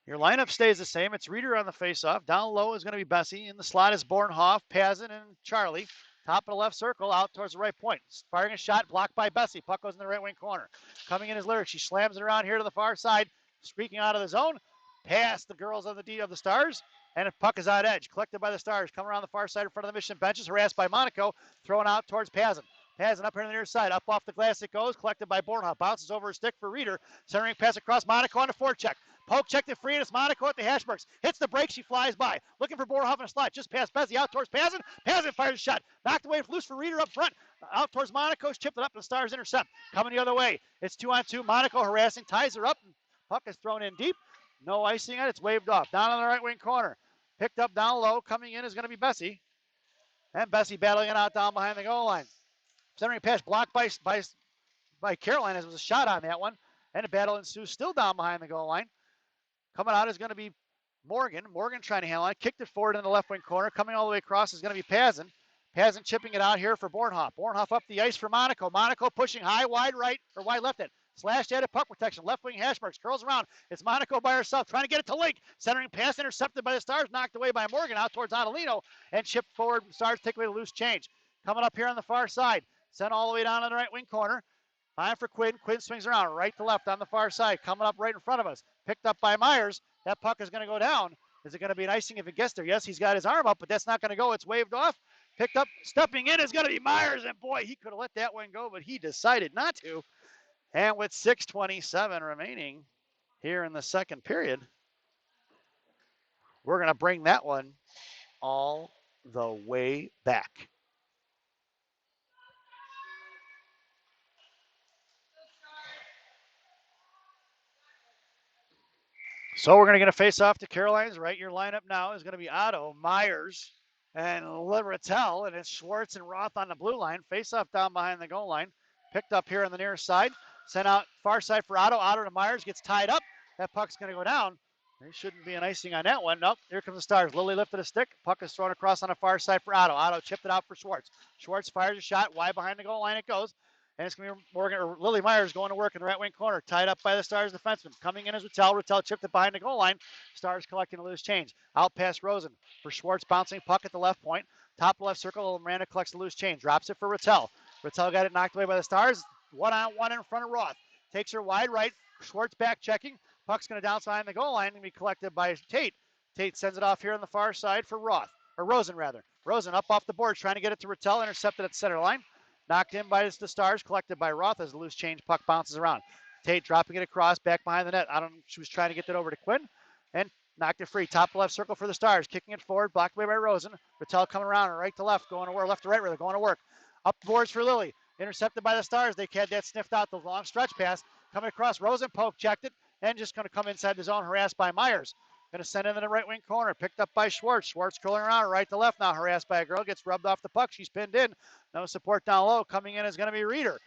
Your lineup stays the same. It's Reeder on the faceoff. Down low is going to be Bessie. In the slot is Bornhoff, Pazin, and Charlie. Top of the left circle, out towards the right point. Firing a shot, blocked by Bessie. Puck goes in the right wing corner. Coming in is Lyric. She slams it around here to the far side. Streaking out of the zone. Past the girls of the D of the Stars. And a puck is out edge. Collected by the Stars. Coming around the far side in front of the Mission benches. Harassed by Monaco. Thrown out towards Pazin. Pazin up here on the near side. Up off the glass it goes. Collected by Bornhoff. Bounces over a stick for Reeder. Centering pass across Monaco on a forecheck. Poke checked it free, and it's Monaco at the hash marks. Hits the break, she flies by. Looking for Borhoff in a slot. Just past Bessie, out towards Pazin. Pazin fires a shot. Knocked away, loose for Reeder up front. Out towards Monaco, chipped it up, and the Stars intercept. Coming the other way. It's 2-on-2. Monaco harassing, ties her up. Puck is thrown in deep. No icing on it. It's waved off. Down on the right wing corner. Picked up down low. Coming in is going to be Bessie. And Bessie battling it out down behind the goal line. Centering pass blocked by Caroline as it was a shot on that one. And a battle ensues still down behind the goal line. Coming out is going to be Morgan. Morgan trying to handle it. Kicked it forward in the left wing corner. Coming all the way across is going to be Pazin. Pazin chipping it out here for Bornhoff. Bornhoff up the ice for Monaco. Monaco pushing high, wide right, or wide left end. Slashed at it, puck protection. Left wing hash marks. Curls around. It's Monaco by herself. Trying to get it to Link. Centering pass intercepted by the Stars. Knocked away by Morgan out towards Adelino. And chipped forward. Stars take away the loose change. Coming up here on the far side. Sent all the way down on the right wing corner. Fine for Quinn. Quinn swings around right to left on the far side. Coming up right in front of us. Picked up by Myers. That puck is going to go down. Is it going to be an icing if it gets there? Yes, he's got his arm up, but that's not going to go. It's waved off. Picked up. Stepping in is going to be Myers. And boy, he could have let that one go, but he decided not to. And with 6:27 remaining here in the second period, we're going to bring that one all the way back. So we're going to get a face-off to Caroline's right. Your lineup now is going to be Otto, Myers, and Littell, and it's Schwartz and Roth on the blue line. Face-off down behind the goal line. Picked up here on the near side. Sent out far side for Otto. Otto to Myers. Gets tied up. That puck's going to go down. There shouldn't be an icing on that one. Nope. Here comes the Stars. Lily lifted a stick. Puck is thrown across on the far side for Otto. Otto chipped it out for Schwartz. Schwartz fires a shot. Wide behind the goal line it goes. And it's going to be Morgan or Lily Myers going to work in the right wing corner, tied up by the Stars defenseman. Coming in is Rattel. Rattel chipped it behind the goal line. Stars collecting a loose change. Out past Rosen for Schwartz, bouncing puck at the left point. Top left circle. Miranda collects the loose change. Drops it for Rattel. Rattel got it knocked away by the Stars. 1-on-1 in front of Roth. Takes her wide right. Schwartz back checking. Puck's going to bounce behind the goal line and be collected by Tate. Tate sends it off here on the far side for Roth. Or Rosen, rather. Rosen up off the board, trying to get it to Rattel. Intercepted at center line. Knocked in by the Stars, collected by Roth as the loose change puck bounces around. Tate dropping it across, back behind the net. I don't know, she was trying to get that over to Quinn and knocked it free. Top left circle for the Stars, kicking it forward, blocked away by Rosen. Rattel coming around, right to left, going to work, left to right, rather, going to work. Up the boards for Lily, intercepted by the Stars. They had that sniffed out, the long stretch pass. Coming across, Rosen poke checked it, and just going to come inside the zone, harassed by Myers. Going to send it in the right wing corner. Picked up by Schwartz. Schwartz curling around right to left now. Harassed by a girl. Gets rubbed off the puck. She's pinned in. No support down low. Coming in is going to be Reeder.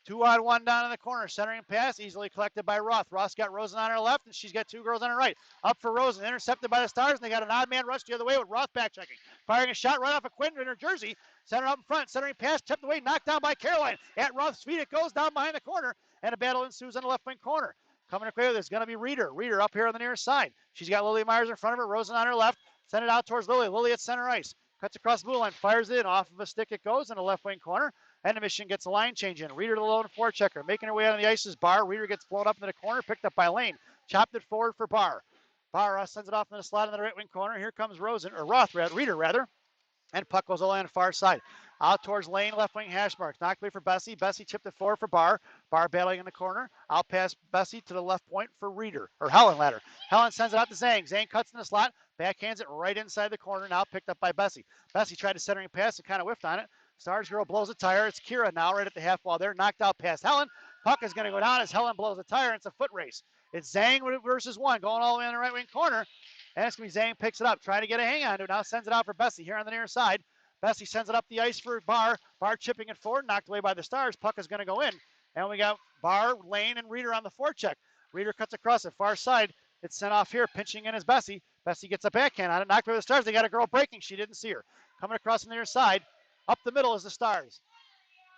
2-on-1 down in the corner. Centering pass. Easily collected by Roth. Roth's got Rosen on her left, and she's got two girls on her right. Up for Rosen. Intercepted by the Stars, and they got an odd man rush the other way with Roth back checking. Firing a shot right off of Quinn in her jersey. Center up in front. Centering pass. Tipped away. Knocked down by Caroline. At Roth's feet it goes down behind the corner, and a battle ensues on the left wing corner. Coming across, there's going to be Reeder. Reeder up here on the near side. She's got Lily Myers in front of her. Rosen on her left. Send it out towards Lily. Lily at center ice. Cuts across the blue line. Fires it in. Off of a stick it goes in the left wing corner. And the Mission gets a line change in. Reeder to the lone forechecker. Making her way out on the ice is Barr. Reeder gets blown up in the corner. Picked up by Lane. Chopped it forward for Barr. Barr sends it off in the slot in the right wing corner. Here comes Rosen. Or Roth, Reeder rather. And puck goes all on the far side. Out towards Lane, left wing hash marks. Knocked away for Bessie. Bessie chipped it forward for Barr. Barr battling in the corner. Out past Bessie to the left point for Reeder. Or Helen, rather. Helen sends it out to Zhang. Zhang cuts in the slot. Backhands it right inside the corner. Now picked up by Bessie. Bessie tried to centering pass and kind of whiffed on it. Stars girl blows a tire. It's Kira now right at the half wall there. Knocked out past Helen. Puck is going to go down as Helen blows a tire. It's a foot race. It's Zhang versus one. Going all the way in the right wing corner. And it's going to be Zhang picks it up. Trying to get a hang on to it. Now sends it out for Bessie here on the near side. Bessie sends it up the ice for Barr. Barr chipping it forward, knocked away by the Stars. Puck is going to go in. And we got Barr, Lane, and Reeder on the forecheck. Reeder cuts across it, far side. It's sent off here, pinching in is Bessie. Bessie gets a backhand on it, knocked away by the Stars. They got a girl breaking. She didn't see her. Coming across on the near side. Up the middle is the Stars.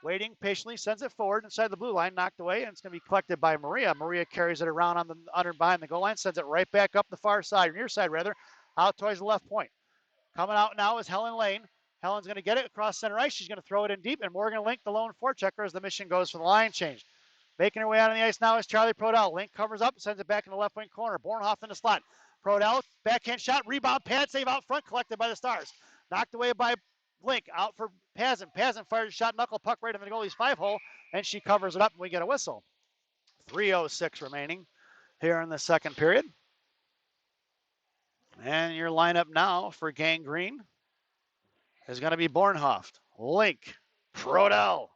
Waiting patiently, sends it forward inside the blue line, knocked away, and it's going to be collected by Maria. Maria carries it around on the under behind the goal line, sends it right back up the far side, near side rather, out towards the left point. Coming out now is Helen Lane. Helen's going to get it across center ice. She's going to throw it in deep, and Morgan Link, the lone forechecker, as the mission goes for the line change. Making her way out on the ice now is Charlie Prodell. Link covers up, sends it back in the left wing corner. Bornhoff in the slot. Prodell, backhand shot, rebound, pad save out front, collected by the Stars. Knocked away by Link, out for Pazin. Pazin fires a shot, knuckle puck right in the goalie's 5-hole, and she covers it up, and we get a whistle. 3:06 remaining here in the second period. And your lineup now for Gang Green is going to be Bornhoff, Link, Prodell.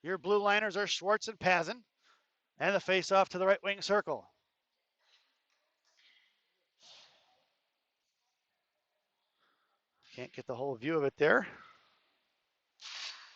Your blue liners are Schwartz and Pazin. And the face-off to the right wing circle. Can't get the whole view of it there.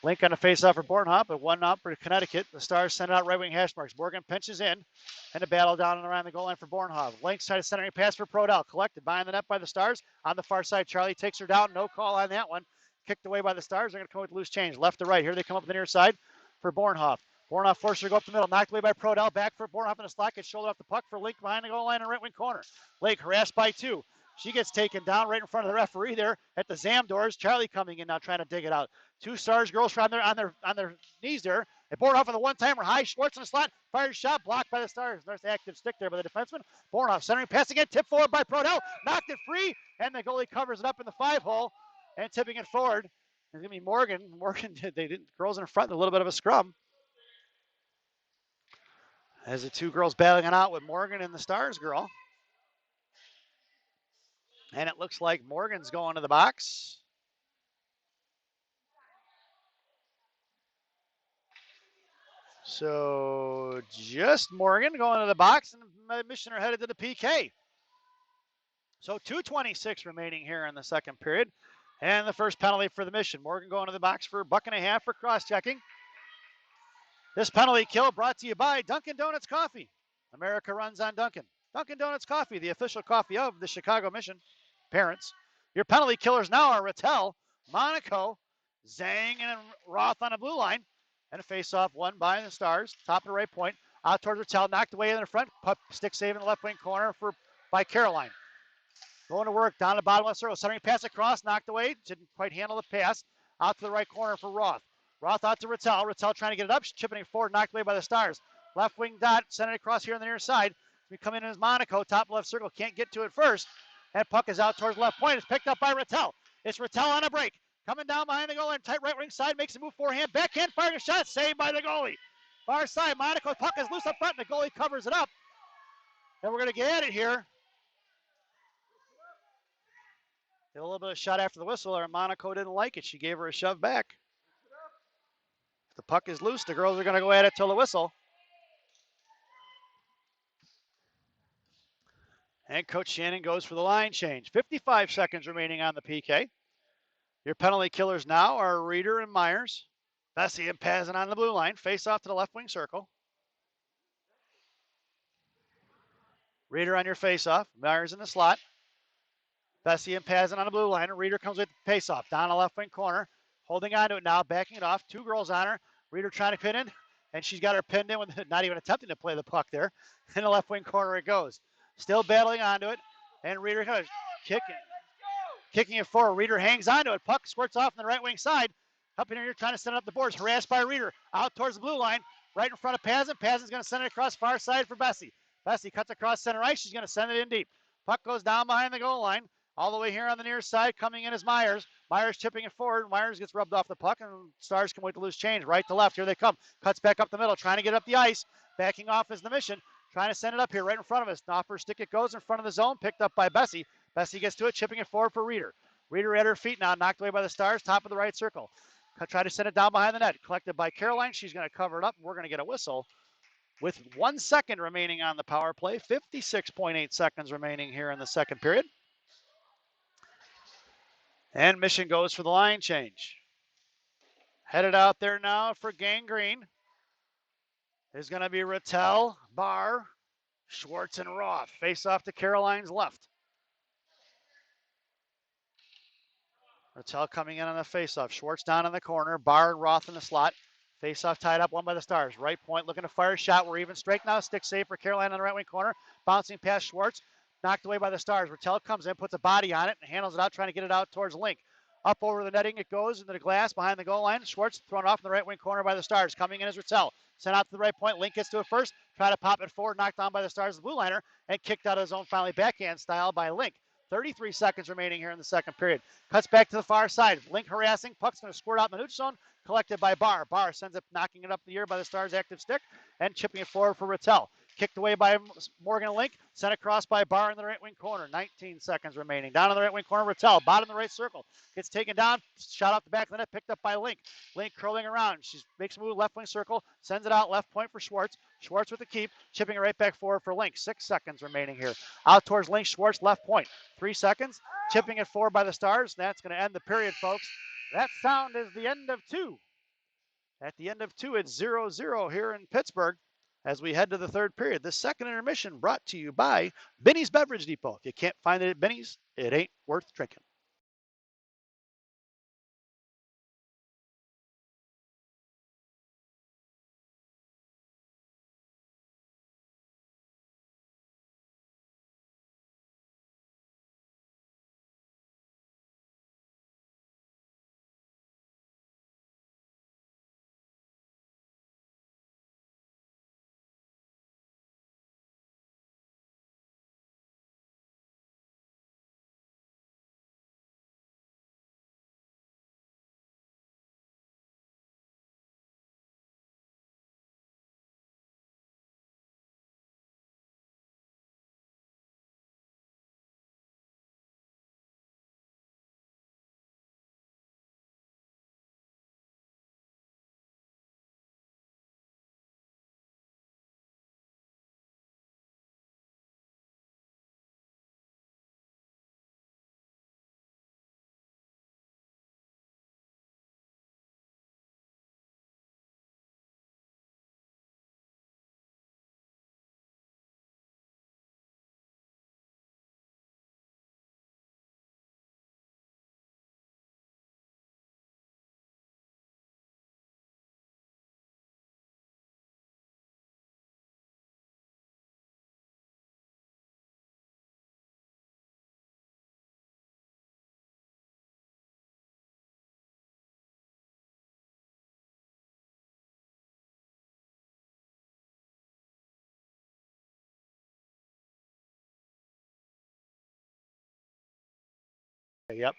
Link on a face-off for Bornhoff, but one up for Connecticut. The Stars send out right wing hash marks. Morgan pinches in, and a battle down and around the goal line for Bornhoff. Link side of centering pass for Prodell. Collected behind the net by the Stars. On the far side, Charlie takes her down. No call on that one. Kicked away by the Stars. They're going to come with loose change. Left to right. Here they come up the near side for Bornhoff. Bornhoff forces her to go up the middle. Knocked away by Prodell. Back for Bornhoff in the slot. Gets shouldered off the puck for Link behind the goal line in right wing corner. Lake harassed by two. She gets taken down right in front of the referee there at the Zam doors. Charlie coming in now trying to dig it out. Two Stars girls on their knees there. They Bornhoff with a one-timer high. Schwartz in the slot. Fires shot blocked by the Stars. There's active stick there by the defenseman. Bornhoff centering pass again. Tip forward by Prodell. Knocked it free. And the goalie covers it up in the 5-hole. And tipping it forward. It's going to be Morgan. They didn't. Girls in front. A little bit of a scrum. As the two girls battling it out with Morgan and the Stars girl. And it looks like Morgan's going to the box. So just Morgan going to the box, and Mission are headed to the PK. So 2:26 remaining here in the second period. And the first penalty for the Mission. Morgan going to the box for $1.50 for cross-checking. This penalty kill brought to you by Dunkin' Donuts Coffee. America runs on Dunkin'. Dunkin' Donuts Coffee, the official coffee of the Chicago Mission. Parents. Your penalty killers now are Rattel, Monaco, Zhang, and Roth on a blue line. And a face-off won by the Stars. Top of the right point. Out towards Rattel, knocked away in the front. Puck stick save in the left wing corner by Caroline. Going to work down the bottom left circle. Centering pass across, knocked away. Didn't quite handle the pass. Out to the right corner for Roth. Roth out to Rattel. Rattel trying to get it up. Chipping it forward, knocked away by the Stars. Left wing dot, sent it across here on the near side. We come in as Monaco, top left circle. Can't get to it first. And puck is out towards left point. It's picked up by Rattel. It's Rattel on a break. Coming down behind the goal line. Tight right wing side. Makes a move forehand. Backhand firing a shot. Saved by the goalie. Far side. Monaco puck is loose up front. And the goalie covers it up. And we're going to get at it here. Get a little bit of shot after the whistle. Or Monaco didn't like it. She gave her a shove back. If the puck is loose, the girls are going to go at it till the whistle. And Coach Shannon goes for the line change. 55 seconds remaining on the PK. Your penalty killers now are Reeder and Myers. Bessie and Pazin on the blue line. Face off to the left wing circle. Reeder on your face off. Myers in the slot. Bessie and Pazin on the blue line. Reeder comes with the face off. Down the left wing corner. Holding on to it now. Backing it off. Two girls on her. Reeder trying to pin in. And she's got her pinned in with not even attempting to play the puck there. In the left wing corner it goes. Still battling onto it. And Reeder goes kicking it forward. Reeder hangs onto it. Puck squirts off on the right wing side. Helping her, trying to send it up the boards. Harassed by Reeder. Out towards the blue line. Right in front of Pazin. Pazin's going to send it across far side for Bessie. Bessie cuts across center ice. She's going to send it in deep. Puck goes down behind the goal line. All the way here on the near side. Coming in is Myers. Myers chipping it forward. Myers gets rubbed off the puck. And Stars come with the loose change. Right to left. Here they come. Cuts back up the middle. Trying to get up the ice. Backing off is the Mission. Trying to send it up here right in front of us. Off her stick it goes in front of the zone. Picked up by Bessie. Bessie gets to it. Chipping it forward for Reeder. Reeder at her feet now. Knocked away by the Stars. Top of the right circle. Try to send it down behind the net. Collected by Caroline. She's going to cover it up. We're going to get a whistle with 1 second remaining on the power play. 56.8 seconds remaining here in the second period. And Mission goes for the line change. Headed out there now for Gang Green is going to be Rattel, Barr, Schwartz, and Roth. Face off to Caroline's left. Rattel coming in on the faceoff. Schwartz down in the corner. Barr and Roth in the slot. Faceoff tied up, one by the Stars. Right point looking to fire a shot. We're even straight now. Stick save for Carolina on the right wing corner. Bouncing past Schwartz. Knocked away by the Stars. Rattel comes in, puts a body on it, and handles it out, trying to get it out towards Link. Up over the netting it goes into the glass behind the goal line. Schwartz thrown off in the right wing corner by the Stars. Coming in is Rattel. Sent out to the right point. Link gets to it first. Try to pop it forward. Knocked down by the Stars, the blue liner, and kicked out of his own finally backhand style by Link. 33 seconds remaining here in the second period. Cuts back to the far side. Link harassing. Puck's going to squirt out in the neutral zone. Collected by Barr. Barr sends it knocking it up in the air by the Stars' active stick and chipping it forward for Rattel. Kicked away by Morgan Link. Sent across by Barr in the right wing corner. 19 seconds remaining. Down in the right wing corner, Rattel. Bottom of the right circle. Gets taken down. Shot off the back of the net. Picked up by Link. Link curling around. She makes a move left wing circle. Sends it out left point for Schwartz. Schwartz with the keep. Chipping it right back forward for Link. 6 seconds remaining here. Out towards Link. Schwartz left point. 3 seconds. Chipping it forward by the Stars. That's going to end the period, folks. That sound is the end of 2. At the end of 2, it's 0-0 here in Pittsburgh as we head to the third period. This second intermission brought to you by Benny's Beverage Depot. If you can't find it at Benny's, it ain't worth drinking. Yep.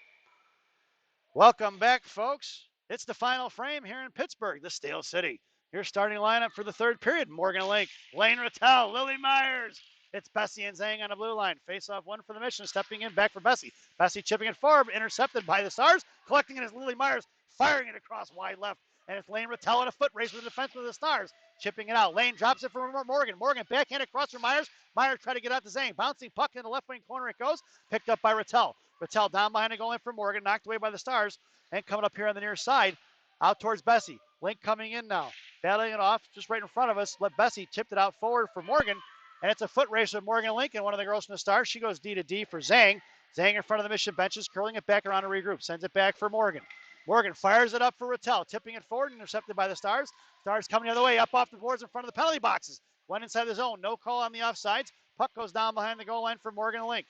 Welcome back, folks. It's the final frame here in Pittsburgh, the Steel City. Your starting lineup for the third period. Morgan Lake, Lane Rattel, Lily Myers. It's Bessie and Zhang on the blue line. Face off one for the mission. Stepping in back for Bessie. Bessie chipping it forward, intercepted by the Stars. Collecting it is Lily Myers, firing it across wide left. And it's Lane Rattel in a foot race with the defenseman of the Stars. Chipping it out. Lane drops it for Morgan. Morgan backhand across for Myers. Myers trying to get out to Zhang. Bouncing puck in the left wing corner it goes. Picked up by Rattel. Rattel down behind the goal line for Morgan. Knocked away by the Stars. And coming up here on the near side, out towards Bessie. Link coming in now. Battling it off just right in front of us. Let Bessie tipped it out forward for Morgan. And it's a foot race with Morgan Link and one of the girls from the Stars. She goes D to D for Zhang. Zhang in front of the mission benches, curling it back around to regroup. Sends it back for Morgan. Morgan fires it up for Rattel, tipping it forward, intercepted by the Stars. Stars coming the other way, up off the boards in front of the penalty boxes. Went inside the zone, no call on the offsides. Puck goes down behind the goal line for Morgan Link.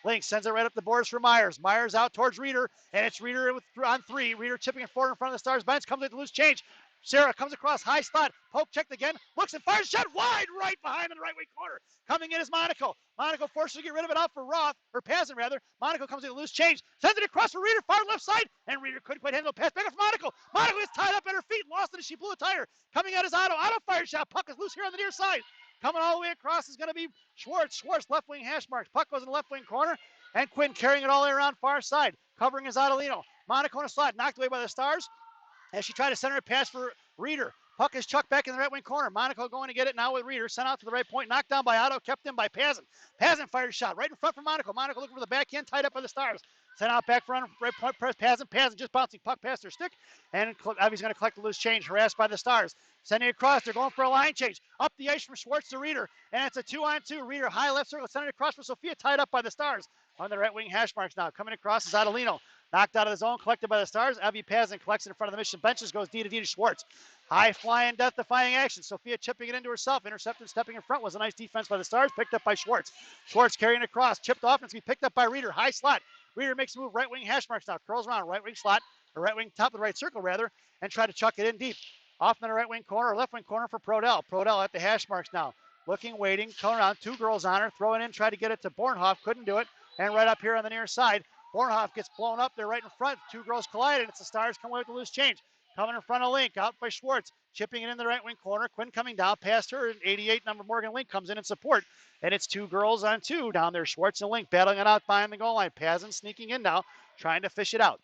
Link sends it right up the boards for Myers. Myers out towards Reeder, and it's Reeder on 3. Reeder chipping it forward in front of the Stars bench, comes with loose change. Sarah comes across high slot. Poke checked again. Looks and fires. Shot wide right behind in the right wing corner. Coming in is Monaco. Monaco forces to get rid of it out for Roth, or Pazin rather. Monaco comes in a loose change. Sends it across for Reeder, far left side. And Reeder couldn't quite handle the pass. Back up for Monaco. Monaco is tied up at her feet. Lost it as she blew a tire. Coming out is Otto. Otto fires shot. Puck is loose here on the near side. Coming all the way across is going to be Schwartz. Schwartz left wing hash marks. Puck goes in the left wing corner. And Quinn carrying it all the way around far side. Covering is Adelino. Monaco in a slot. Knocked away by the Stars. As she tried to center a pass for Reeder. Puck is chucked back in the right wing corner. Monaco going to get it now with Reeder. Sent out to the right point. Knocked down by Otto. Kept in by Pazin. Pazin fired a shot right in front for Monaco. Monaco looking for the backhand. Tied up by the Stars. Sent out back front. Right point. Press Pazin. Pazin just bouncing puck past her stick. And he's going to collect the loose change. Harassed by the Stars. Sending it across. They're going for a line change. Up the ice from Schwartz to Reeder. And it's a 2-on-2. Reeder high left circle. Sending it across for Sophia. Tied up by the Stars. On the right wing hash marks now. Coming across is Adelino. Knocked out of the zone, collected by the Stars. Evie Pazin collects it in front of the Mission benches, goes D to Schwartz. High flying, death-defying action. Sophia chipping it into herself. Intercepted, stepping in front was a nice defense by the Stars. Picked up by Schwartz. Schwartz carrying it across. Chipped off and it's going to be picked up by Reeder. High slot. Reeder makes a move. Right wing hash marks now. Curls around. Right wing slot. Or right wing top of the right circle, rather. And try to chuck it in deep. Off in the right wing corner. Or left wing corner for Prodell. Prodell at the hash marks now. Looking, waiting. Coming around. Two girls on her. Throwing in. Tried to get it to Bornhoff. Couldn't do it. And right up here on the near side. Bornhoff gets blown up there right in front. Two girls collide. And it's the Stars coming away with the loose change. Coming in front of Link, out by Schwartz, chipping it in the right wing corner. Quinn coming down past her, and 88 number Morgan Link comes in support. And it's two girls on two down there. Schwartz and Link battling it out behind the goal line. Pazin sneaking in now, trying to fish it out.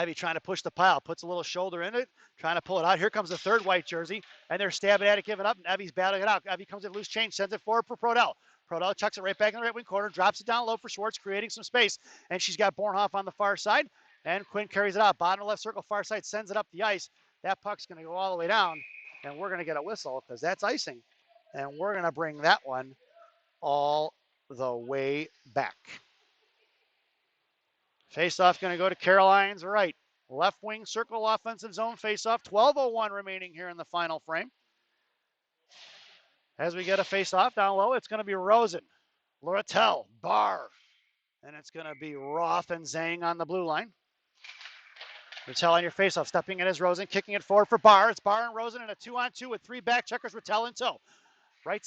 Evie trying to push the pile, puts a little shoulder in it, trying to pull it out. Here comes the third white jersey, and they're stabbing at it, giving up, and Evie's battling it out. Evie comes in loose change, sends it forward for Prodell. Prodell chucks it right back in the right wing corner, drops it down low for Schwartz, creating some space, and she's got Bornhoff on the far side, and Quinn carries it out. Bottom left circle, far side, sends it up the ice. That puck's going to go all the way down, and we're going to get a whistle because that's icing. And we're going to bring that one all the way back. Face-off going to go to Caroline's right. Left wing circle offensive zone face-off. 12:01 remaining here in the final frame. As we get a face-off down low, it's going to be Rosen, Lorettel, Barr, and it's going to be Roth and Zhang on the blue line. Rattel on your faceoff, stepping in as Rosen, kicking it forward for Barr. It's Barr and Rosen in a 2-on-2 with three back checkers, Rattel in tow.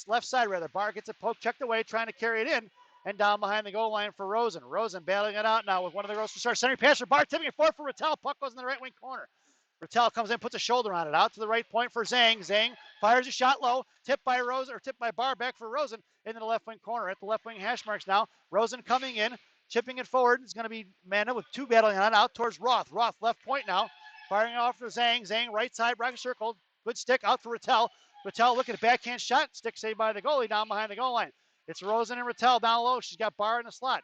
Left side rather. Barr gets it poked, checked away, trying to carry it in, and down behind the goal line for Rosen. Rosen battling it out now with one of the girls to start centering pass for Barr, tipping it forward for Rattel. Puck goes in the right wing corner. Rattel comes in, puts a shoulder on it, out to the right point for Zhang. Zhang fires a shot low, tipped by Rosen, or tipped by Barr, back for Rosen into the left wing corner. At the left wing hash marks now. Rosen coming in, chipping it forward. It's going to be Manda with two battling on it, out towards Roth. Roth left point now, firing off for Zhang. Zhang right side, bracket circle, good stick out for Rattel. Rattel looking at backhand shot, stick saved by the goalie down behind the goal line. It's Rosen and Rattel down low. She's got Barr in the slot.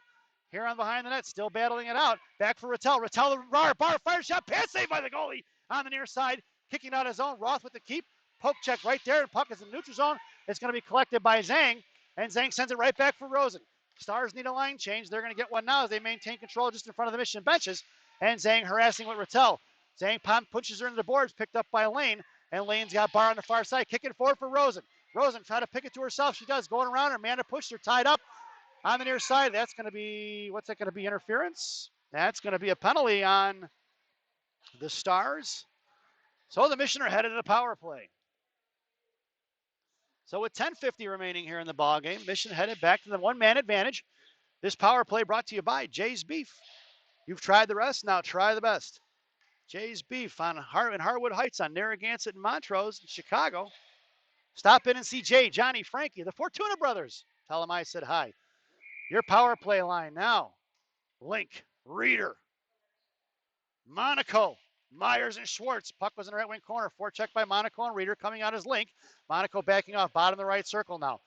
Here on behind the net, still battling it out. Back for Rattel. Rattel to Barr. Barr fire shot, pass saved by the goalie on the near side. Kicking out his own. Roth with the keep. Poke check right there. And puck is in the neutral zone. It's going to be collected by Zhang. And Zhang sends it right back for Rosen. Stars need a line change. They're going to get one now as they maintain control just in front of the Mission benches. And Zhang harassing with Rattel. Zhang pushes her into the boards, picked up by Lane. And Lane's got Barr on the far side. Kicking forward for Rosen. Rosen trying to pick it to herself. She does. Going around her. Amanda pushed her, tied up on the near side. That's going to be, what's that going to be, interference? That's going to be a penalty on the Stars. So the Mission are headed to the power play. So with 10:50 remaining here in the ball game, Mission headed back to the one-man advantage. This power play brought to you by Jay's Beef. You've tried the rest, now try the best. Jay's Beef in Harwood Heights on Narragansett and Montrose in Chicago. Stop in and see Jay, Johnny, Frankie, the Fortuna brothers. Tell them I said hi. Your power play line now. Link, Reeder, Monaco, Myers and Schwartz. Puck was in the right wing corner. Forecheck by Monaco and Reeder coming out as Link. Monaco backing off, bottom of the right circle now.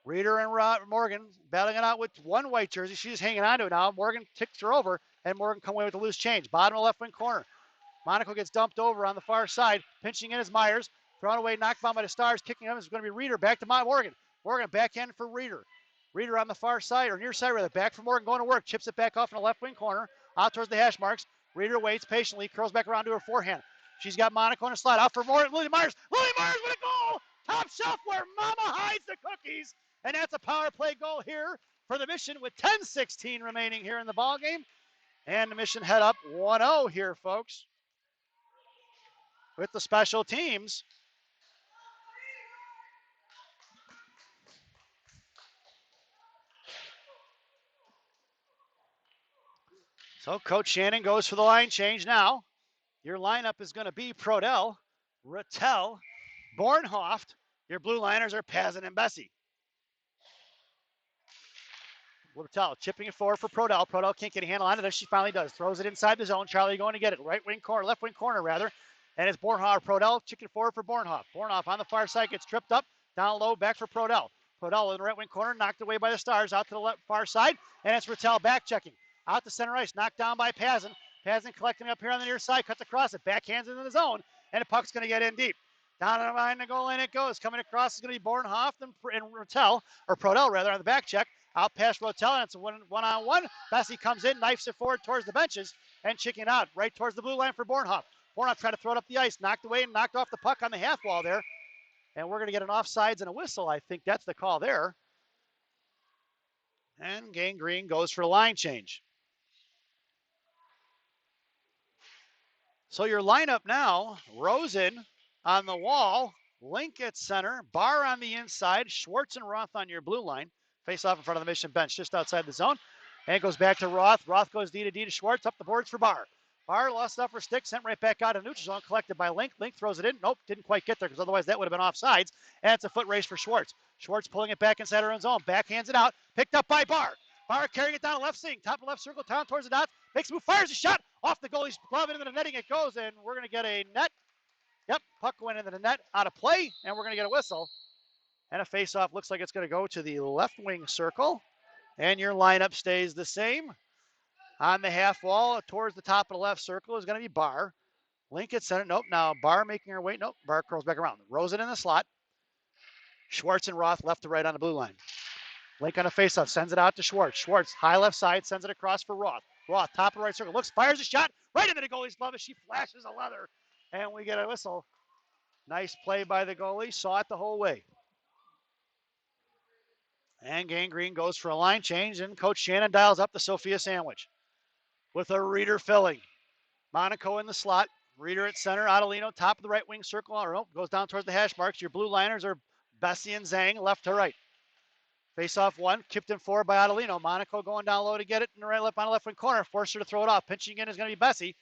Reeder and Morgan battling it out with one white jersey. She's hanging on to it now. Morgan ticks her over, and Morgan come away with a loose change. Bottom of the left wing corner. Monaco gets dumped over on the far side. Pinching in is Myers. Thrown away, knocked down by the Stars. Kicking up is going to be Reeder. Back to Morgan. Morgan backhand for Reeder. Reeder on the far side, or near side rather. Back for Morgan, going to work. Chips it back off in the left wing corner. Out towards the hash marks. Reeder waits patiently. Curls back around to her forehand. She's got Monaco in a slot. Out for Morgan. Lily Myers. Lily Myers with a goal. Top shelf where Mama hides the cookies. And that's a power play goal here for the Mission with 10:16 remaining here in the ball game. And the Mission head up 1-0 here, folks, with the special teams. So Coach Shannon goes for the line change now. Your lineup is going to be Prodell, Rattel, Bornhoff. Your blue liners are Pazin and Bessie. Rattel chipping it forward for Prodell. Prodell can't get a handle on it, as she finally does. Throws it inside the zone. Charlie going to get it. Right wing corner, left wing corner rather. And it's Bornhoff. Prodell kicking forward for Bornhoff. Bornhoff on the far side gets tripped up. Down low, back for Prodell. Prodell in the right wing corner, knocked away by the Stars. Out to the far side. And it's Rattel back checking. Out to center ice, knocked down by Pazin. Pazin collecting up here on the near side, cuts across it, backhands into the zone, and the puck's going to get in deep. Down behind the goal line it goes. Coming across is going to be Bornhoff and Rattel, or Prodell rather, on the back check. Out past Rattel, and it's a one-on-one. Bessie comes in, knifes it forward towards the benches, and checking out right towards the blue line for Bornhoff. Bornhoff tried to throw it up the ice, knocked away and knocked off the puck on the half wall there. And we're going to get an offsides and a whistle. I think that's the call there. And Gang Green goes for a line change. So your lineup now, Rosen on the wall, Link at center, Barr on the inside, Schwartz and Roth on your blue line. Face off in front of the Mission bench just outside the zone. And it goes back to Roth. Roth goes D to Schwartz, up the boards for Barr. Barr lost off her stick, sent right back out of neutral zone, collected by Link. Link throws it in. Nope, didn't quite get there because otherwise that would have been offsides. And it's a foot race for Schwartz. Schwartz pulling it back inside her own zone. Backhands it out. Picked up by Barr. Barr carrying it down left seam. Top of left circle, down towards the dots. Makes a move, fires a shot. Off the goalie's glove into the netting it goes, and we're going to get a net. Yep, puck went into the net out of play, and we're going to get a whistle. And a face-off looks like it's going to go to the left wing circle. And your lineup stays the same. On the half wall, towards the top of the left circle is going to be Barr. Link at center. Nope. Now Barr making her way. Nope. Barr curls back around. Rosen in the slot. Schwartz and Roth left to right on the blue line. Link on a faceoff. Sends it out to Schwartz. Schwartz, high left side, sends it across for Roth. Roth, top of the right circle. Looks, fires a shot right into the goalie's glove as she flashes a leather. And we get a whistle. Nice play by the goalie. Saw it the whole way. And Gang Green goes for a line change, and Coach Shannon dials up the Sophia sandwich with a Reeder filling. Monaco in the slot. Reeder at center. Adelino, top of the right wing circle. Or nope, goes down towards the hash marks. Your blue liners are Bessie and Zhang, left to right. Face off one, kipped in forward by Adelino. Monaco going down low to get it in the right left on the left wing corner. Forced her to throw it off. Pinching in is going to be Bessie.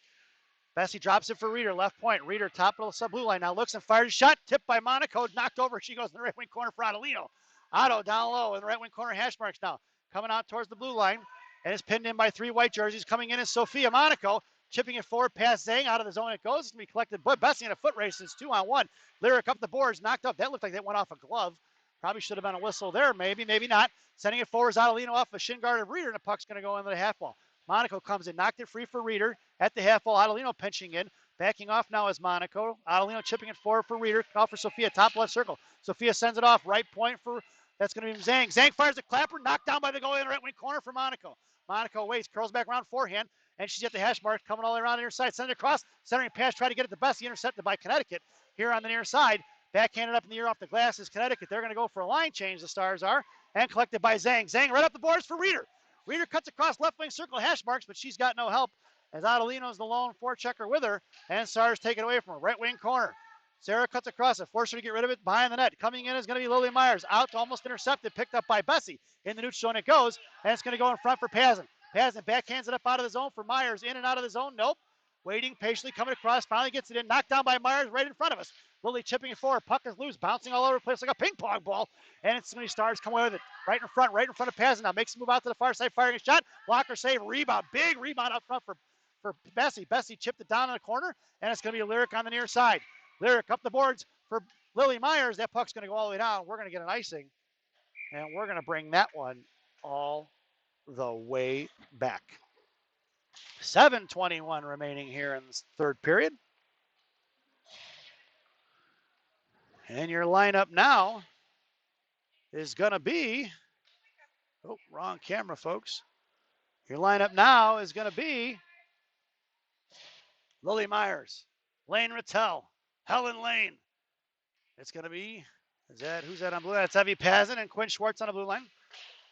Bessie drops it for Reeder, left point. Reeder, top of the sub blue line. Now looks and fires a shot. Tipped by Monaco. Knocked over. She goes in the right wing corner for Adelino. Otto down low in the right wing corner. Hash marks now. Coming out towards the blue line. And is pinned in by three white jerseys. Coming in is Sophia Monaco. Chipping it forward past Zhang. Out of the zone it goes. It's going to be collected. Boy, Bessie in a foot race. It's 2-on-1. Lyric up the boards. Knocked up. That looked like that went off a glove. Probably should have been a whistle there. Maybe, maybe not. Sending it forward is Adelino off a shin guard of Reeder. And the puck's going to go into the half wall. Monaco comes in. Knocked it free for Reeder. At the half wall. Adelino pinching in. Backing off now is Monaco. Adelino chipping it forward for Reeder. Off for Sophia. Top left circle. Sophia sends it off. Right point for... That's going to be Zhang. Zhang fires a clapper. Knocked down by the goalie in the right wing corner for Monaco. Monaco waits. Curls back around forehand. And she's at the hash mark. Coming all the way around the near side. Send it across. Centering pass. Try to get it to Bessie. Intercepted by Connecticut. Here on the near side. Backhanded up in the air off the glass is Connecticut. They're going to go for a line change, the Stars are. And collected by Zhang. Zhang right up the boards for Reeder. Reeder cuts across left wing circle hash marks, but she's got no help as Adelino's the lone forechecker with her. And Stars take it away from her. Right wing corner. Sarah cuts across it, forced her to get rid of it behind the net. Coming in is going to be Lily Myers. Out, almost intercepted, picked up by Bessie. In the neutral zone it goes, and it's going to go in front for Pazin. Pazin backhands it up out of the zone for Myers. In and out of the zone, nope. Waiting, patiently coming across, finally gets it in. Knocked down by Myers right in front of us. Lily chipping it forward. Puck is loose, bouncing all over the place like a ping pong ball. And it's going to be Stars come away with it. Right in front of Pazin. Now makes a move out to the far side, firing a shot. Blocker save, rebound. Big rebound up front for Bessie. Bessie chipped it down in the corner, and it's going to be Lyric on the near side. Lyric up the boards for Lily Myers. That puck's going to go all the way down. We're going to get an icing, and we're going to bring that one all the way back. 7:21 remaining here in the third period. And your lineup now is going to be, oh, wrong camera, folks. Your lineup now is going to be Lily Myers, Lane Rattel, Helen Lane. It's going to be, who's that on blue? That's Evie Pazin and Quinn Schwartz on the blue line.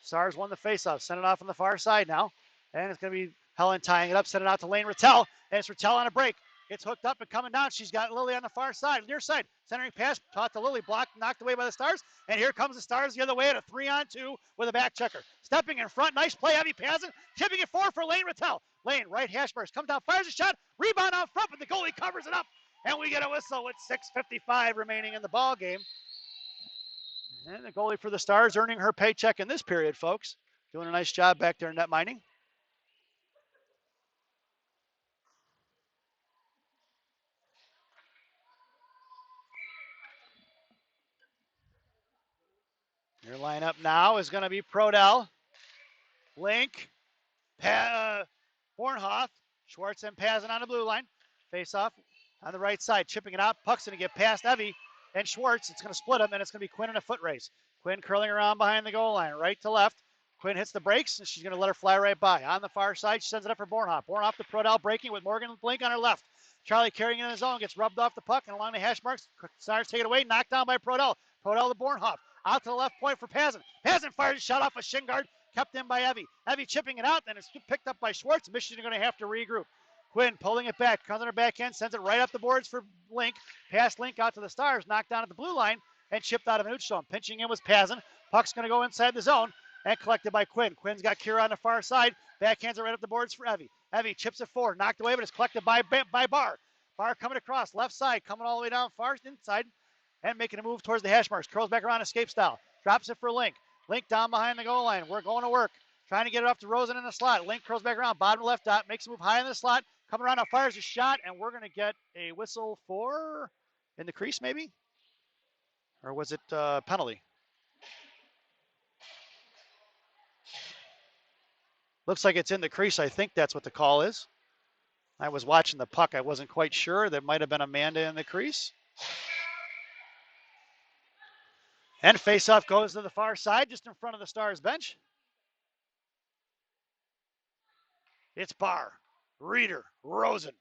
Stars won the faceoff. Send it off on the far side now. And it's going to be Helen tying it up, send it out to Lane Rattel. And it's Rattel on a break. It's hooked up and coming down. She's got Lily on the far side, near side. Centering pass, taught to Lily, blocked, knocked away by the Stars. And here comes the Stars the other way at a 3-on-2 with a back checker. Stepping in front, nice play, Evie Pazin. Tipping it forward for Lane Rattel. Lane, right hash marks, comes down, fires a shot. Rebound out front, but the goalie covers it up. And we get a whistle with 6:55 remaining in the ball game. And the goalie for the Stars earning her paycheck in this period, folks. Doing a nice job back there in net mining. Your lineup now is going to be Prodell, Link, Bornhoff, Schwartz and Pazin on the blue line. Face off on the right side, chipping it out. Puck's going to get past Evie and Schwartz. It's going to split them, and it's going to be Quinn in a foot race. Quinn curling around behind the goal line, right to left. Quinn hits the brakes, and she's going to let her fly right by. On the far side, she sends it up for Bornhoff. Bornhoff to Prodell, breaking with Morgan Blink on her left. Charlie carrying in the zone, gets rubbed off the puck, and along the hash marks, Stars take it away, knocked down by Prodell. Prodell to Bornhoff. Out to the left point for Pazin. Pazin fires a shot off a shin guard, kept in by Evie. Evie chipping it out, then it's picked up by Schwartz. Michigan are going to have to regroup. Quinn pulling it back, comes on her backhand, sends it right up the boards for Link. Pass Link out to the Stars, knocked down at the blue line, and chipped out of the neutral zone. Pinching in was Pazin. Puck's going to go inside the zone, and collected by Quinn. Quinn's got Kira on the far side. Backhands it right up the boards for Evie. Evie chips it forward, knocked away, but it's collected by Barr. Barr coming across, left side, coming all the way down far inside, and making a move towards the hash marks. Curls back around escape style. Drops it for Link. Link down behind the goal line. We're going to work. Trying to get it off to Rosen in the slot. Link curls back around, bottom left dot, makes a move high in the slot. Coming around, fires a shot, and we're going to get a whistle for in the crease, maybe? Or was it penalty? Looks like it's in the crease. I think that's what the call is. I was watching the puck. I wasn't quite sure. That might have been Amanda in the crease. And faceoff goes to the far side, just in front of the Stars bench. It's Barr, Reeder, Rosen,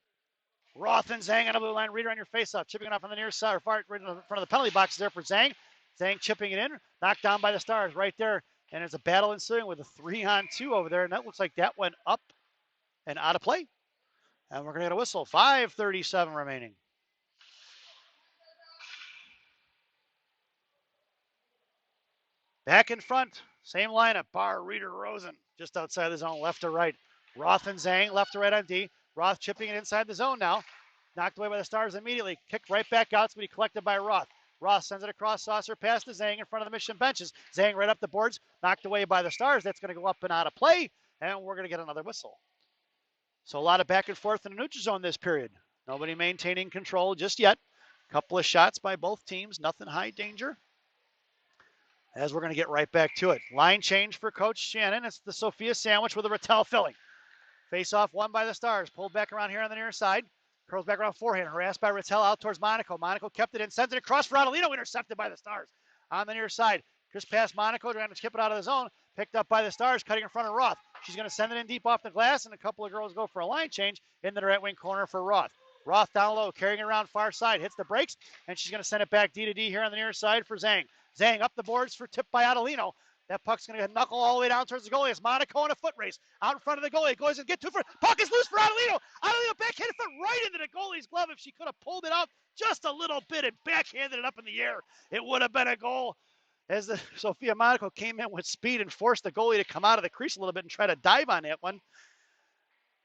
Roth, and Zhang on the blue line. Reeder on your faceoff, chipping it off on the near side, or far right in front of the penalty box there for Zhang. Zhang chipping it in, knocked down by the Stars right there. And there's a battle ensuing with a 3-on-2 over there, and that looks like that went up and out of play. And we're going to get a whistle. 5:37 remaining. Back in front, same lineup. Barr, Reeder, Rosen, just outside the zone, left to right. Roth and Zhang, left to right on D. Roth chipping it inside the zone now. Knocked away by the Stars immediately. Kicked right back out, to be collected by Roth. Roth sends it across saucer past to Zhang in front of the Mission benches. Zhang right up the boards, knocked away by the Stars. That's going to go up and out of play, and we're going to get another whistle. So a lot of back and forth in the neutral zone this period. Nobody maintaining control just yet. Couple of shots by both teams, nothing high danger. As we're going to get right back to it. Line change for Coach Shannon. It's the Sophia sandwich with a Rattel filling. Face off won by the Stars. Pulled back around here on the near side. Curls back around forehand. Harassed by Rattel out towards Monaco. Monaco kept it in. Sends it across for Adelino. Intercepted by the Stars. On the near side. Just past Monaco. Trying to chip it out of the zone. Picked up by the Stars. Cutting in front of Roth. She's going to send it in deep off the glass. And a couple of girls go for a line change into the right wing corner for Roth. Roth down low. Carrying it around far side. Hits the brakes. And she's going to send it back D to D here on the near side for Zhang. Zhang up the boards for tip by Adelino. That puck's going to knuckle all the way down towards the goalie. It's Monaco in a foot race. Out in front of the goalie. Goes and get to it. Puck is loose for Adelino. Adelino backhanded foot right into the goalie's glove. If she could have pulled it out just a little bit and backhanded it up in the air, it would have been a goal. As the Sophia Monaco came in with speed and forced the goalie to come out of the crease a little bit and try to dive on that one.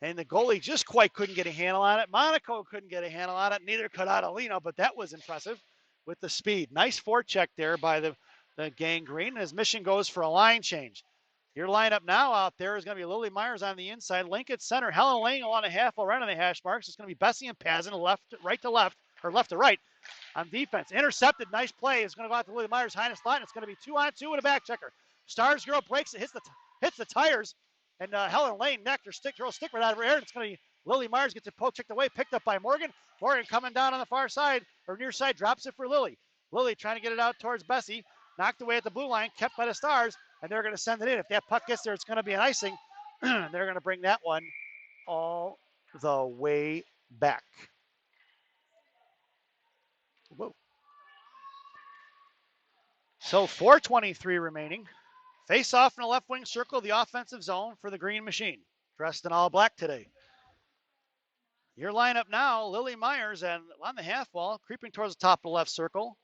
And the goalie just quite couldn't get a handle on it. Monaco couldn't get a handle on it. Neither could Adelino, but that was impressive with the speed. Nice forecheck there by the Gang Green as Mission goes for a line change. Your lineup now out there is going to be Lily Myers on the inside, Link at center, Helen Lang along a half around on the hash marks. It's going to be Bessie and Pazin right to left, or left to right on defense. Intercepted, nice play. It's going to go out to Lily Myers high in the slot, and it's going to be 2-on-2 and a back checker. Stars girl breaks it, hits the tires, and Helen Lane necked her stick right out of her air. And it's going to be Lily Myers gets it poke checked away, picked up by Morgan. Morgan coming down on the far side, or near side, drops it for Lily. Lily trying to get it out towards Bessie. Knocked away at the blue line, kept by the Stars, and they're going to send it in. If that puck gets there, it's going to be an icing. They're going to bring that one all the way back. Whoa. So 4:23 remaining. Face off in the left wing circle, the offensive zone for the Green Machine. Dressed in all black today. Your lineup now, Lily Myers and on the half wall, creeping towards the top of the left circle.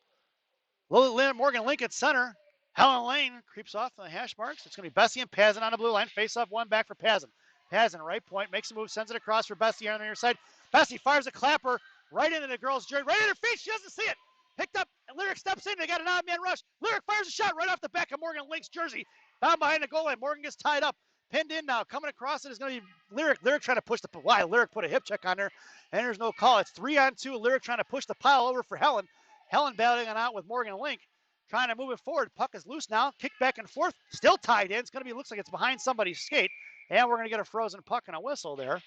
Morgan Link at center. Helen Lane creeps off the hash marks. It's going to be Bessie and Pazin on the blue line. Face off one back for Pazin. Pazin, right point, makes a move, sends it across for Bessie on the near side. Bessie fires a clapper right into the girl's jersey, right in her feet. She doesn't see it. Picked up, and Lyric steps in. They got an odd man rush. Lyric fires a shot right off the back of Morgan Link's jersey. Down behind the goal line. Morgan gets tied up. Pinned in now. Coming across it is going to be Lyric. Lyric trying to push the why. Lyric put a hip check on there, and there's no call. It's 3-on-2. Lyric trying to push the pile over for Helen. Helen battling it out with Morgan Link. Trying to move it forward. Puck is loose now. Kick back and forth. Still tied in. It's going to be, looks like it's behind somebody's skate. And we're going to get a frozen puck and a whistle there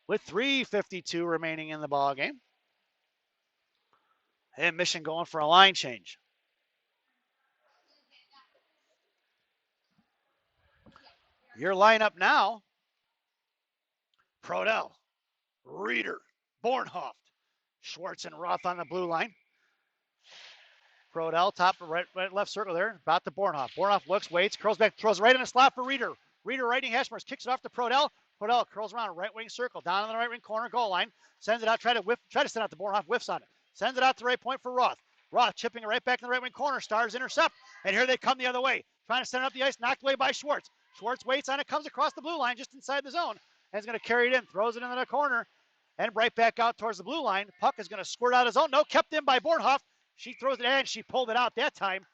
with 3:52 remaining in the ball game. And Mission going for a line change. Your lineup now, Prodell, Reeder, Bornhoft, Schwartz, and Roth on the blue line. Prodell, top right, left circle there, about to Bornhoft. Bornhoft looks, waits, curls back, throws right in the slot for Reeder. Reeder right-wing hash marks, kicks it off to Prodell. Prodell curls around right wing circle, down in the right wing corner goal line, sends it out, try to send out to Bornhoft, whiffs on it. Sends it out to right point for Roth. Roth chipping it right back in the right wing corner, Stars intercept, and here they come the other way. Trying to send it up the ice, knocked away by Schwartz. Schwartz waits on it, comes across the blue line just inside the zone, and is going to carry it in, throws it into the corner, and right back out towards the blue line. Puck is going to squirt out his own. No, kept in by Bornhoft. She throws it in, she pulled it out that time.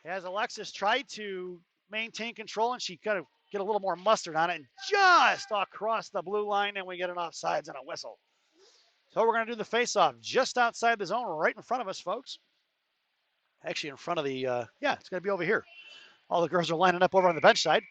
As Alexis tried to maintain control, and she got to get a little more mustard on it, and just across the blue line, and we get an offsides and a whistle. So we're going to do the face-off just outside the zone, right in front of us, folks. Actually, in front of the, it's going to be over here. All the girls are lining up over on the bench side.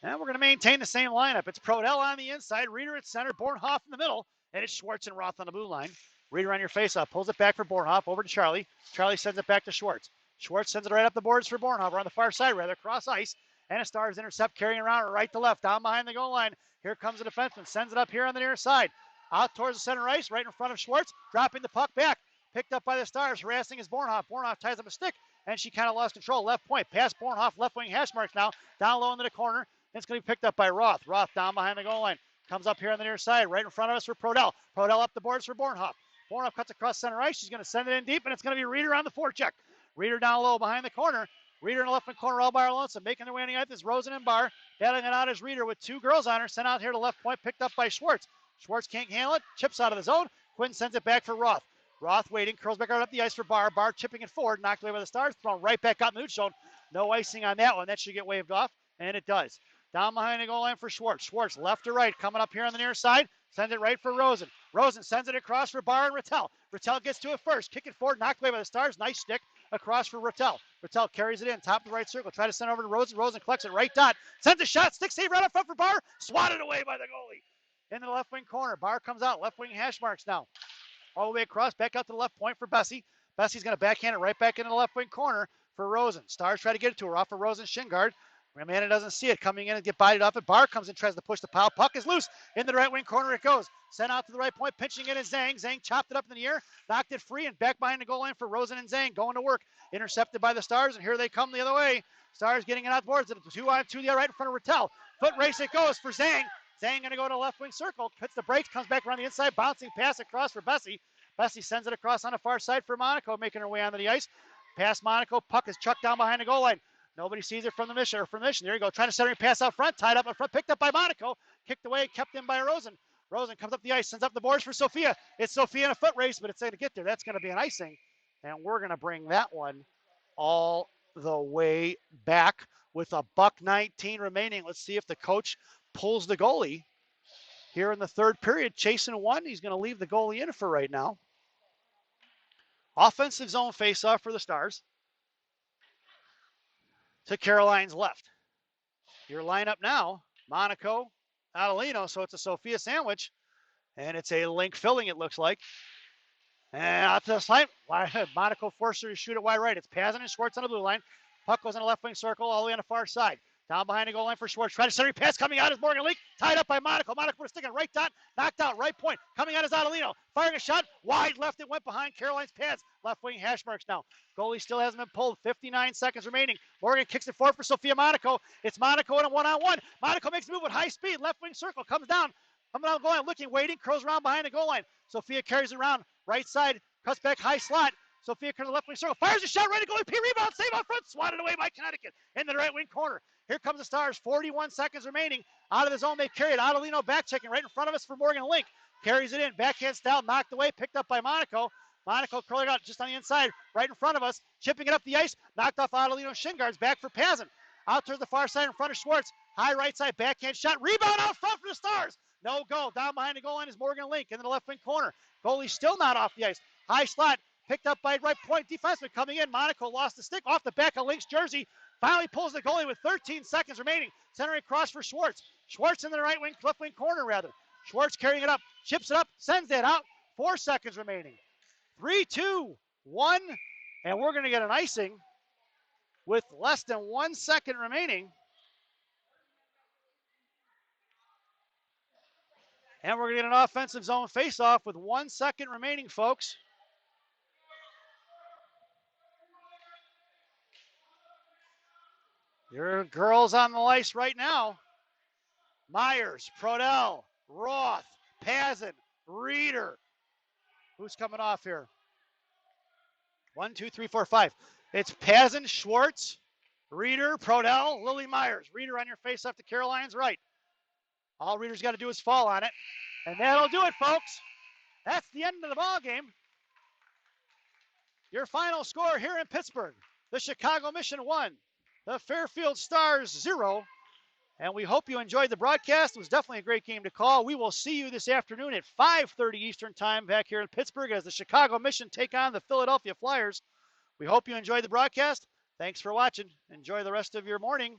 And we're going to maintain the same lineup. It's Prodell on the inside, Reeder at center, Bornhoft in the middle, and it's Schwartz and Roth on the blue line. Reeder on your face-off, pulls it back for Bornhoft, over to Charlie. Charlie sends it back to Schwartz. Schwartz sends it right up the boards for Bornhoft, or on the far side rather, cross ice. And a Stars intercept, carrying around right to left, down behind the goal line. Here comes the defenseman, sends it up here on the near side. Out towards the center ice, right in front of Schwartz, dropping the puck back. Picked up by the Stars, harassing his Bornhoft. Bornhoft ties up a stick, and she kind of lost control. Left point, past Bornhoft, left wing hash marks now, down low into the corner. It's going to be picked up by Roth. Roth down behind the goal line. Comes up here on the near side, right in front of us for Prodell. Prodell up the boards for Bornhoft. Bornhoft cuts across center ice. She's going to send it in deep, and it's going to be Reeder on the forecheck. Reeder down low behind the corner. Reeder in the left wing corner all by her lonesome. Making their way on the ice is Rosen and Barr. Battling it out is Reeder with two girls on her. Sent out here to left point, picked up by Schwartz. Schwartz can't handle it. Chips out of the zone. Quinn sends it back for Roth. Roth waiting, curls back out up the ice for Barr. Barr chipping it forward, knocked away by the Stars. Thrown right back out in the neutral zone. No icing on that one. That should get waved off, and it does. Down behind the goal line for Schwartz. Schwartz left to right, coming up here on the near side. Sends it right for Rosen. Rosen sends it across for Barr and Rattel. Rattel gets to it first. Kick it forward, knocked away by the Stars. Nice stick across for Rattel. Rattel carries it in, top of the right circle. Try to send it over to Rosen. Rosen collects it right dot. Sends a shot. Stick save right up front for Barr. Swatted away by the goalie. Into the left wing corner. Barr comes out. Left wing hash marks now. All the way across. Back out to the left point for Bessie. Bessie's going to backhand it right back into the left wing corner for Rosen. Stars try to get it to her off of Rosen's shin guard. Amanda doesn't see it coming in and get bodied off it. Barr comes in, tries to push the pile. Puck is loose. In the right wing corner it goes. Sent out to the right point, pinching it is Zhang. Zhang chopped it up in the air, knocked it free, and back behind the goal line for Rosen and Zhang. Going to work. Intercepted by the Stars, and here they come the other way. Stars getting it out boards. It's 2-on-2 right in front of Rattel. Foot race it goes for Zhang. Zhang going to go to left wing circle. Hits the brakes, comes back around the inside, bouncing pass across for Bessie. Bessie sends it across on the far side for Monaco, making her way onto the ice. Past Monaco, puck is chucked down behind the goal line. Nobody sees it from the mission. There you go. Trying to center pass out front. Tied up in front. Picked up by Monaco. Kicked away. Kept in by Rosen. Rosen comes up the ice. Sends up the boards for Sophia. It's Sophia in a foot race, but it's going to get there. That's going to be an icing. And we're going to bring that one all the way back with $1:19 remaining. Let's see if the coach pulls the goalie here in the third period. Chasing one. He's going to leave the goalie in for right now. Offensive zone faceoff for the Stars. To Caroline's left. Your lineup now, Monaco, Adelino, so it's a Sophia sandwich, and it's a link filling, it looks like. And out to the side, Monaco forced her to shoot it wide right. It's Pazin and Schwartz on the blue line. Puck goes in the left wing circle all the way on the far side. Down behind the goal line for Schwartz. Try to center pass coming out is Morgan Link. Tied up by Monaco. Monaco put a stick on right dot. Knocked out right point. Coming out is Adelino. Firing a shot. Wide left. It went behind Caroline's pads. Left wing hash marks now. Goalie still hasn't been pulled. 59 seconds remaining. Morgan kicks it forward for Sophia Monaco. It's Monaco in a one-on-one. Monaco makes a move with high speed. Left wing circle. Comes down. Coming down the goal line. Looking. Waiting. Curls around behind the goal line. Sophia carries it around. Right side. Cuts back high slot. Sophia comes to the left wing circle. Fires a shot. Right to goalie. P rebound. Save out front. Swatted away by Connecticut. In the right wing corner. Here comes the Stars, 41 seconds remaining. Out of the zone, they carry it. Adelino back checking right in front of us for Morgan Link. Carries it in, backhand style, knocked away, picked up by Monaco. Monaco curling out just on the inside, right in front of us, chipping it up the ice, knocked off Adelino's shin guards, back for Pazin. Out towards the far side in front of Schwartz. High right side, backhand shot, rebound out front for the Stars. No goal. Down behind the goal line is Morgan Link in the left wing corner. Goalie still not off the ice. High slot, picked up by right point defenseman coming in. Monaco lost the stick off the back of Link's jersey. Finally pulls the goalie with 13 seconds remaining. Centering across for Schwartz. Schwartz in the right wing, left wing corner rather. Schwartz carrying it up, chips it up, sends it out. 4 seconds remaining. 3, 2, 1, and we're going to get an icing with less than 1 second remaining. And we're going to get an offensive zone face-off with 1 second remaining, folks. Your girls on the ice right now. Myers, Prodell, Roth, Pazin, Reeder. Who's coming off here? 1, 2, 3, 4, 5. It's Pazin, Schwartz, Reeder, Prodell, Lily Myers. Reeder on your face-off to Caroline's right. All Reeder's got to do is fall on it. And that'll do it, folks. That's the end of the ball game. Your final score here in Pittsburgh. The Chicago Mission 1, the Fairfield Stars 0. And we hope you enjoyed the broadcast. It was definitely a great game to call. We will see you this afternoon at 5:30 Eastern Time back here in Pittsburgh as the Chicago Mission take on the Philadelphia Flyers. We hope you enjoyed the broadcast. Thanks for watching. Enjoy the rest of your morning.